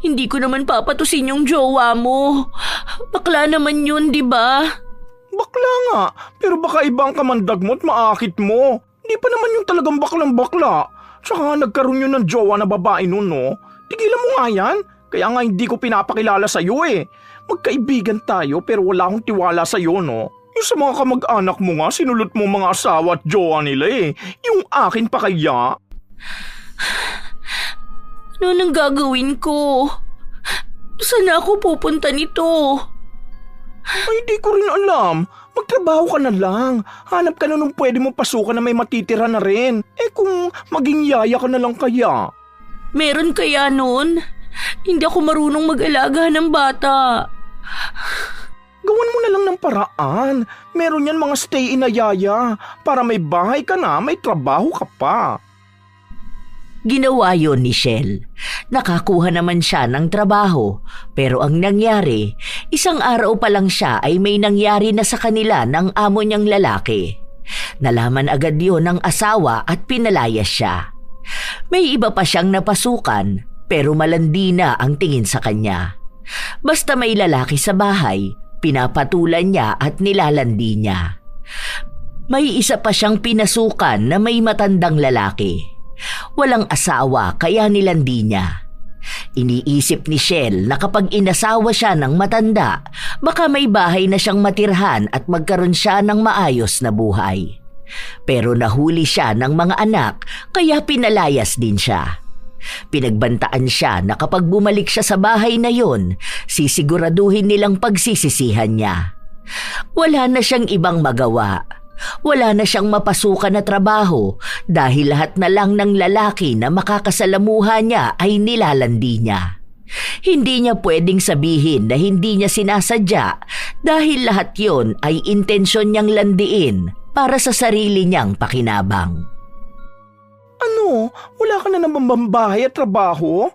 Hindi ko naman papatusin yung jowa mo. Bakla naman yun, di ba? Bakla nga, pero baka iba ang kamandag mo at maakit mo. Hindi pa naman yung talagang baklang bakla. Tsaka nagkaroon yun ng jowa na babae nun Tigilan mo nga yan. Kaya nga hindi ko pinapakilala sa'yo Magkaibigan tayo pero wala akong tiwala sa'yo Yung sa mga kamag-anak mo nga, sinulot mo mga asawa at jowa nila Yung akin pa kaya? Ano nang gagawin ko? Saan ako pupunta nito? Ay, di ko rin alam. Magtrabaho ka na lang. Hanap ka na nung pwede mo pasukan na may matitira na rin. Kung maging yaya ka na lang kaya. Meron kaya nun? Hindi ako marunong mag-alaga ng bata. Gawan mo na lang ng paraan. Meron yan mga stay-in na yaya. Para may bahay ka na, may trabaho ka pa. Ginawa yon ni Shell. Nakakuha naman siya ng trabaho, pero ang nangyari, isang araw pa lang siya ay may nangyari na sa kanila ng amo niyang lalaki. Nalaman agad yon ng asawa at pinalayas siya. May iba pa siyang napasukan, pero malandi na ang tingin sa kanya. Basta may lalaki sa bahay, pinapatulan niya at nilalandi niya. May isa pa siyang pinasukan na may matandang lalaki. Walang asawa kaya nilandi niya. Iniisip ni Shell na kapag inasawa siya ng matanda, baka may bahay na siyang matirhan at magkaroon siya ng maayos na buhay. Pero nahuli siya ng mga anak kaya pinalayas din siya. Pinagbantaan siya na kapag bumalik siya sa bahay na yon, sisiguraduhin nilang pagsisisihan niya. Wala na siyang ibang magawa. Wala na siyang mapasukan na trabaho dahil lahat na lang ng lalaki na makakasalamuha niya ay nilalandi niya. Hindi niya pwedeng sabihin na hindi niya sinasadya dahil lahat yon ay intensyon niyang landiin para sa sarili niyang pakinabang. Ano? Wala ka na naman bahay at trabaho?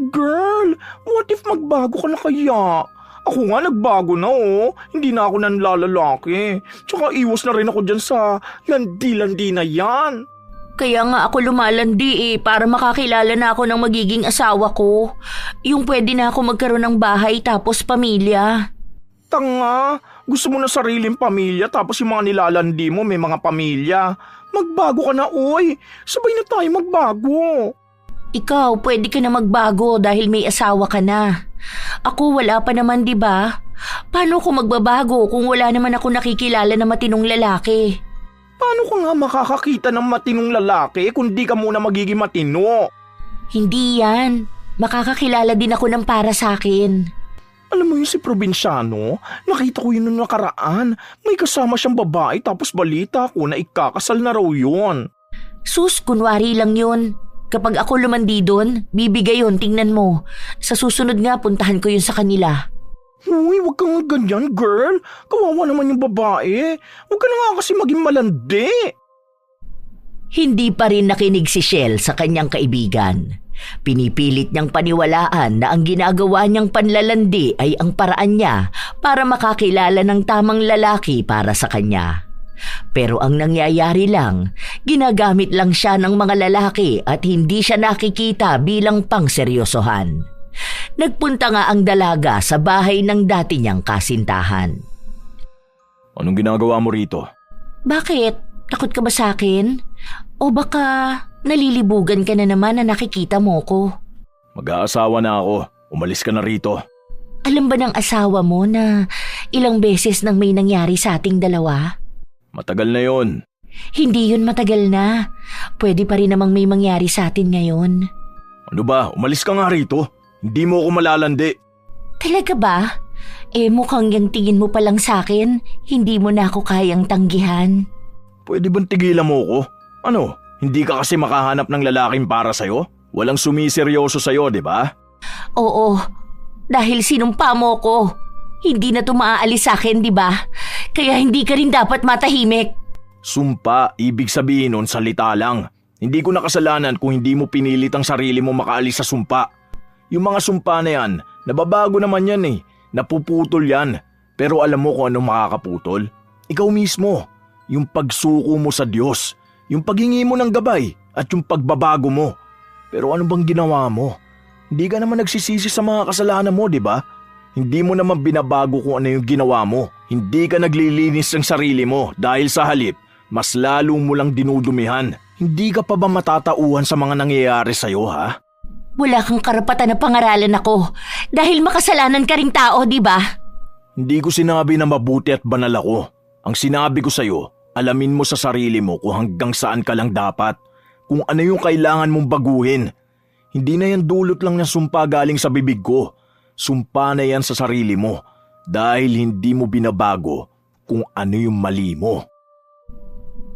Girl, what if magbago ka na kaya? Ako nga nagbago na Hindi na ako nanlalalaki. Tsaka iwas na rin ako dyan sa landi-landi na yan. Kaya nga ako lumalandi para makakilala na ako ng magiging asawa ko. Yung pwede na ako magkaroon ng bahay tapos pamilya. Tanga, gusto mo na sariling pamilya tapos yung mga nilalandi mo may mga pamilya. Magbago ka na Sabay na tayo magbago. Ikaw, pwede ka na magbago dahil may asawa ka na. Ako wala pa naman, di ba? Paano ko magbabago kung wala naman ako nakikilala na matinong lalaki? Paano ka nga makakakita ng matinong lalaki kung di ka muna magiging matino? Hindi yan. Makakakilala din ako ng para sa akin. Alam mo yung si Probinsyano? Nakita ko yun nung nakaraan. May kasama siyang babae tapos balita ko na ikakasal na raw yun. Sus, kunwari lang yun. Kapag ako lumandi doon, bibigay yun, tingnan mo. Sa susunod nga, puntahan ko yun sa kanila. Uy, wag ka nga ganyan, girl. Kawawa naman yung babae. Wag ka na nga kasi maging malandi. Hindi pa rin nakinig si Shell sa kanyang kaibigan. Pinipilit niyang paniwalaan na ang ginagawa niyang panlalandi ay ang paraan niya para makakilala ng tamang lalaki para sa kanya. Pero ang nangyayari lang, ginagamit lang siya ng mga lalaki at hindi siya nakikita bilang pangseryosohan. Nagpunta nga ang dalaga sa bahay ng dati niyang kasintahan. Anong ginagawa mo rito? Bakit? Takot ka ba sa akin? O baka nalilibugan ka na naman na nakikita mo ko? Mag-aasawa na ako. Umalis ka na rito. Alam ba ng asawa mo na ilang beses nang may nangyari sa ating dalawa? Matagal na yon. Hindi yun matagal na. Pwede pa rin namang may mangyari sa atin ngayon. Ano ba? Umalis ka nga rito. Hindi mo ako malalandi. Talaga ba? Mukhang yung tingin mo palang sa'kin, hindi mo na ako kayang tanggihan. Pwede bang tigilan mo ko? Ano, hindi ka kasi makahanap ng lalaking para sa'yo? Walang sumiseryoso sa'yo, di ba? Oo, dahil sinumpa mo ko. Hindi na to maaalis sa'kin, di ba? Kaya hindi ka rin dapat matahimik. Sumpa, ibig sabihin nun salita lang. Hindi ko nakasalanan kung hindi mo pinilit ang sarili mo makaalis sa sumpa. Yung mga sumpa na yan, nababago naman yan eh. Napuputol yan. Pero alam mo kung anong makakaputol? Ikaw mismo. Yung pagsuko mo sa Diyos. Yung paghingi mo ng gabay. At yung pagbabago mo. Pero ano bang ginawa mo? Hindi ka naman nagsisisi sa mga kasalanan mo, di ba? Hindi mo naman binabago kung ano yung ginawa mo. Hindi ka naglilinis ng sarili mo dahil sa halip, mas lalo mo lang dinudumihan. Hindi ka pa ba matatauhan sa mga nangyayari sa'yo, ha? Wala kang karapatan na pangaralan ako dahil makasalanan ka ring tao, di ba? Hindi ko sinabi na mabuti at banal ako. Ang sinabi ko sa'yo, alamin mo sa sarili mo kung hanggang saan ka lang dapat. Kung ano yung kailangan mong baguhin. Hindi na yan dulot lang ng sumpa galing sa bibig ko. Sumpa na yan sa sarili mo dahil hindi mo binabago kung ano yung mali mo.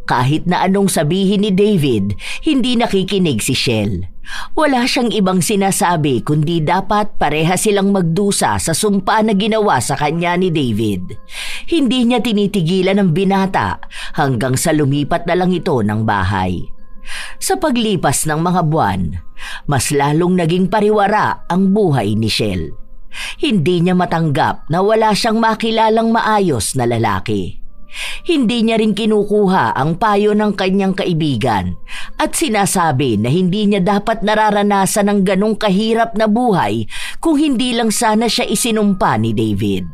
Kahit na anong sabihin ni David, hindi nakikinig si Shell. Wala siyang ibang sinasabi kundi dapat pareha silang magdusa sa sumpa na ginawa sa kanya ni David. Hindi niya tinitigilan ang binata hanggang sa lumipat na lang ito ng bahay. Sa paglipas ng mga buwan, mas lalong naging pariwara ang buhay ni Shell. Hindi niya matanggap na wala siyang makilalang maayos na lalaki. Hindi niya rin kinukuha ang payo ng kanyang kaibigan at sinasabi na hindi niya dapat nararanasan ng ganong kahirap na buhay kung hindi lang sana siya isinumpa ni David.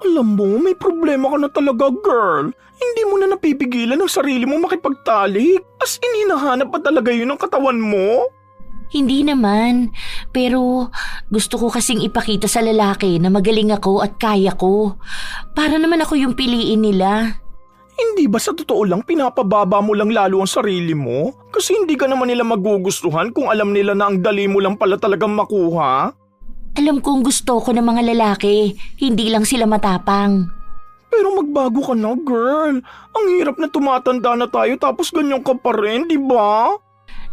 Alam mo, may problema ka na talaga, girl. Hindi mo na napipigilan ang sarili mo makipagtalik. As in, hinahanap pa talaga yun ang katawan mo? Hindi naman, pero gusto ko kasing ipakita sa lalaki na magaling ako at kaya ko. Para naman ako yung piliin nila. Hindi ba sa totoo lang pinapababa mo lang lalo ang sarili mo? Kasi hindi ka naman nila magugustuhan kung alam nila na ang dali mo lang pala talagang makuha? Alam kong gusto ko ng mga lalaki, hindi lang sila matapang. Pero magbago ka na, girl. Ang hirap na tumatanda na tayo tapos ganyan ka pa rin, di ba?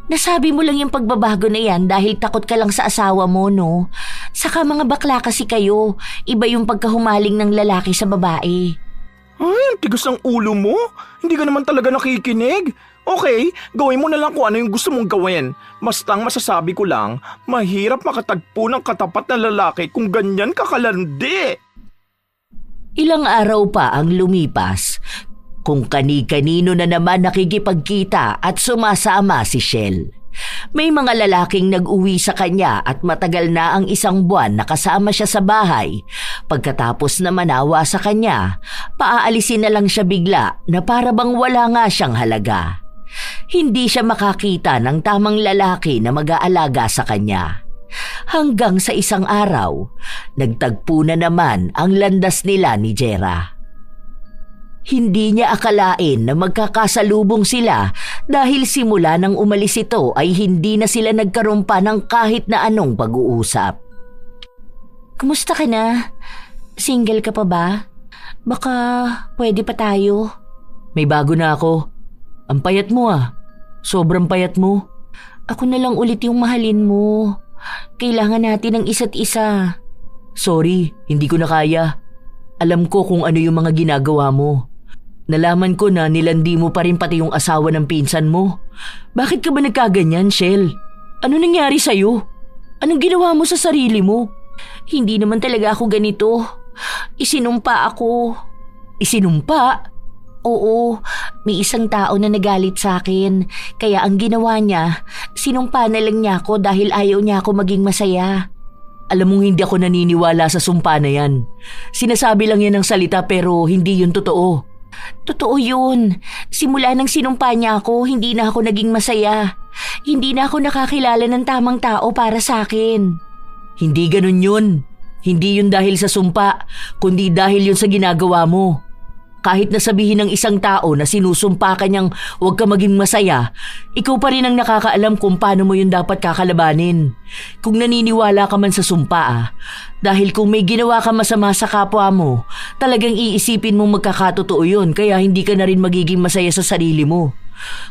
Nasabi mo lang yung pagbabago na yan dahil takot ka lang sa asawa mo, no? Saka mga bakla kasi kayo, iba yung pagkahumaling ng lalaki sa babae. Ay, ang tigas ng ulo mo. Hindi ka naman talaga nakikinig. Okay, gawin mo na lang kung ano yung gusto mong gawin. Bastang masasabi ko lang, mahirap makatagpo ng katapat na lalaki kung ganyan ka kalandi. Ilang araw pa ang lumipas kung kani-kanino na naman nakikipagkita at sumasama si Shell. May mga lalaking nag-uwi sa kanya at matagal na ang isang buwan nakasama siya sa bahay. Pagkatapos na manawa sa kanya, paaalisin na lang siya bigla na para bang wala nga siyang halaga. Hindi siya makakita ng tamang lalaki na mag-aalaga sa kanya. Hanggang sa isang araw, nagtagpo na naman ang landas nila ni Jera. Hindi niya akalain na magkakasalubong sila dahil simula nang umalis ito ay hindi na sila nagkaroon pa ng kahit na anong pag-uusap. Kumusta ka na? Single ka pa ba? Baka pwede pa tayo. May bago na ako. Ang payat mo ah. Sobrang payat mo. Ako na lang ulit yung mahalin mo. Kailangan natin ng isa't isa. Sorry, hindi ko na kaya. Alam ko kung ano yung mga ginagawa mo. Nalaman ko na nilandi mo pa rin pati yung asawa ng pinsan mo. Bakit ka ba nagkaganyan, Shell? Ano nangyari sa'yo? Anong ginawa mo sa sarili mo? Hindi naman talaga ako ganito. Isinumpa ako. Isinumpa? Oo, may isang tao na nagalit sa akin. Kaya ang ginawa niya, sinumpa na lang niya ako dahil ayaw niya ako maging masaya. Alam mong hindi ako naniniwala sa sumpa na yan. Sinasabi lang yan ng salita pero hindi yun totoo. Totoo yun. Simula nang sinumpa niya ako, hindi na ako naging masaya. Hindi na ako nakakilala ng tamang tao para sa akin. Hindi ganun yun. Hindi yun dahil sa sumpa, kundi dahil yun sa ginagawa mo. Kahit na sabihin ng isang tao na sinusumpa ka niyang huwag ka maging masaya, ikaw pa rin ang nakakaalam kung paano mo yun dapat kakalabanin. Kung naniniwala ka man sa sumpa dahil kung may ginawa ka masama sa kapwa mo, talagang iisipin mong magkakatotoo yun kaya hindi ka na rin magiging masaya sa sarili mo.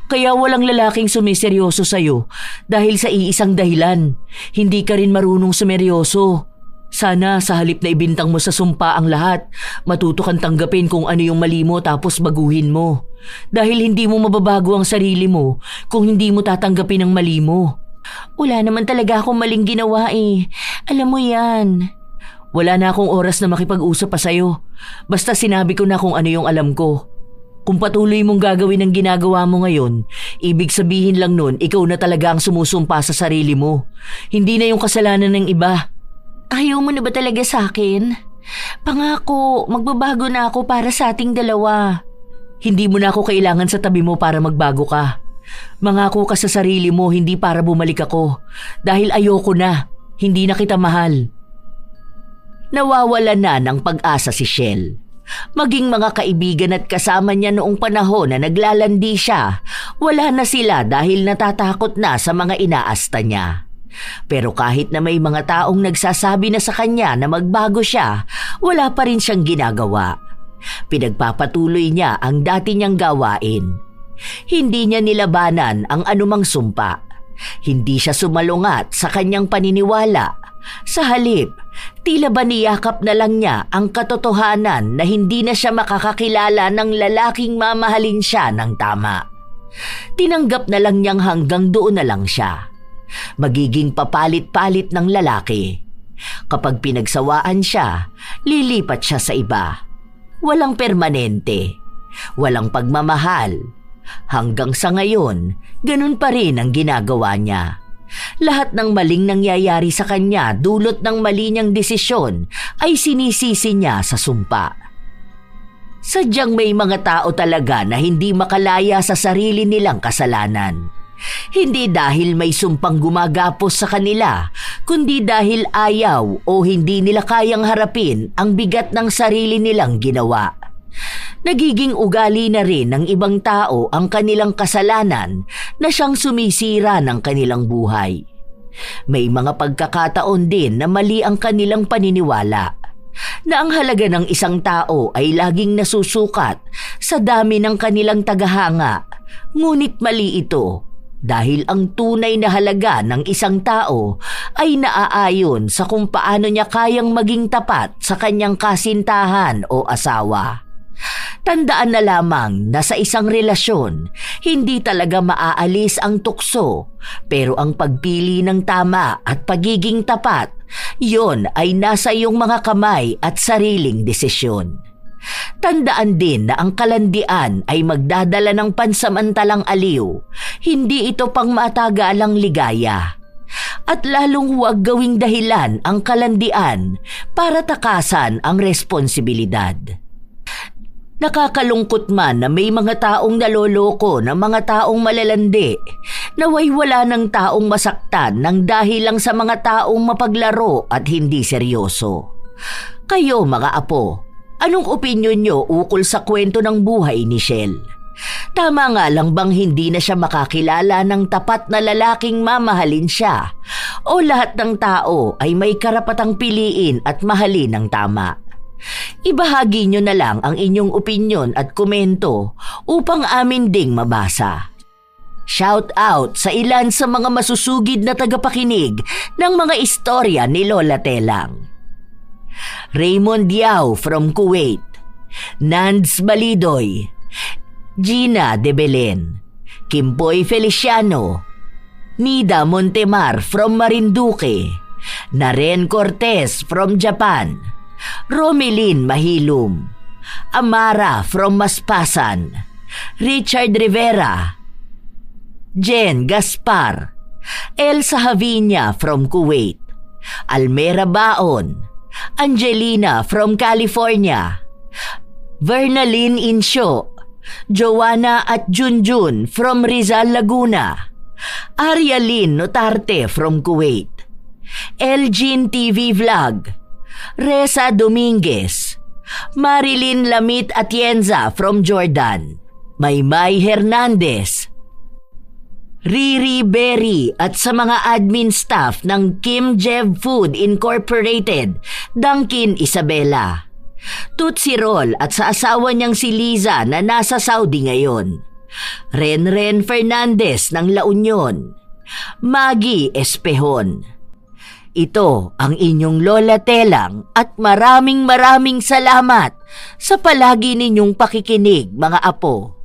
Kaya walang lalaking sumiseryoso sa'yo dahil sa iisang dahilan, hindi ka rin marunong sumeryoso. Sana sa halip na ibintang mo sa sumpa ang lahat, matuto kang tanggapin kung ano yung mali mo tapos baguhin mo. Dahil hindi mo mababago ang sarili mo kung hindi mo tatanggapin ang mali mo. Wala naman talaga akong maling ginawa eh. Alam mo yan. Wala na akong oras na makipag-usap pa sa'yo. Basta sinabi ko na kung ano yung alam ko. Kung patuloy mong gagawin ang ginagawa mo ngayon, ibig sabihin lang nun ikaw na talaga ang sumusumpa sa sarili mo. Hindi na yung kasalanan ng iba. Ayaw mo na ba talaga sa akin? Pangako, magbabago na ako para sa ating dalawa. Hindi mo na ako kailangan sa tabi mo para magbago ka. Mangako ka sa sarili mo hindi para bumalik ako. Dahil ayoko na, hindi na kita mahal. Nawawala na ng pag-asa si Shell. Maging mga kaibigan at kasama niya noong panahon na naglalandi siya, wala na sila dahil natatakot na sa mga inaasta niya. Pero kahit na may mga taong nagsasabi na sa kanya na magbago siya, wala pa rin siyang ginagawa. Pinagpapatuloy niya ang dati niyang gawain. Hindi niya nilabanan ang anumang sumpa. Hindi siya sumalungat sa kanyang paniniwala. Sa halip, tila ba niyakap na lang niya ang katotohanan na hindi na siya makakakilala ng lalaking mamahalin siya ng tama. Tinanggap na lang niyang hanggang doon na lang siya. Magiging papalit-palit ng lalaki. Kapag pinagsawaan siya, lilipat siya sa iba. Walang permanente, walang pagmamahal. Hanggang sa ngayon, ganun pa rin ang ginagawa niya. Lahat ng maling nangyayari sa kanya dulot ng mali niyang desisyon ay sinisisi niya sa sumpa. Sadyang may mga tao talaga na hindi makalaya sa sarili nilang kasalanan. Hindi dahil may sumpang gumagapos sa kanila, kundi dahil ayaw o hindi nila kayang harapin ang bigat ng sarili nilang ginawa. Nagiging ugali na rin ng ibang tao ang kanilang kasalanan na siyang sumisira ng kanilang buhay. May mga pagkakataon din na mali ang kanilang paniniwala, na ang halaga ng isang tao ay laging nasusukat sa dami ng kanilang tagahanga, ngunit mali ito. Dahil ang tunay na halaga ng isang tao ay naaayon sa kung paano niya kayang maging tapat sa kanyang kasintahan o asawa. Tandaan na lamang na sa isang relasyon, hindi talaga maaalis ang tukso, pero ang pagpili ng tama at pagiging tapat, yon ay nasa iyong mga kamay at sariling desisyon. Tandaan din na ang kalandian ay magdadala ng pansamantalang aliw, hindi ito pang matagalang ligaya. At lalong huwag gawing dahilan ang kalandian para takasan ang responsibilidad. Nakakalungkot man na may mga taong naloloko ng mga taong malalandi, naway wala ng taong masaktan ng dahil lang sa mga taong mapaglaro at hindi seryoso. Kayo mga apo, anong opinyon nyo ukol sa kwento ng buhay ni Shell? Tama nga lang bang hindi na siya makakilala ng tapat na lalaking mamahalin siya? O lahat ng tao ay may karapatang piliin at mahalin ng tama? Ibahagi nyo na lang ang inyong opinyon at komento upang amin ding mabasa. Shout out sa ilan sa mga masusugid na tagapakinig ng mga istorya ni Lola Telang. Raymond Yao from Kuwait, Nands Balidoy, Gina de Belen, Kimboy Feliciano, Nida Montemar from Marinduque, Naren Cortez from Japan, Romelin Mahilum, Amara from Maspasan, Richard Rivera, Jen Gaspar, Elsa Havinia from Kuwait, Almera Baon, Angelina from California, Vernalyn Insyo, Joanna at Junjun from Rizal, Laguna, Arialyn Notarte from Kuwait, Elgin TV Vlog, Reza Dominguez, Marilyn Lamit Atienza from Jordan, Maymay Hernandez, Riri Berry at sa mga admin staff ng Kim Jev Food Incorporated, Dunkin Isabela, Tootsie Roll at sa asawa niyang si Liza na nasa Saudi ngayon, Renren Fernandez ng La Union, Maggie Espejon. Ito ang inyong Lola Telang at maraming salamat sa palagi ninyong pakikinig, mga apo.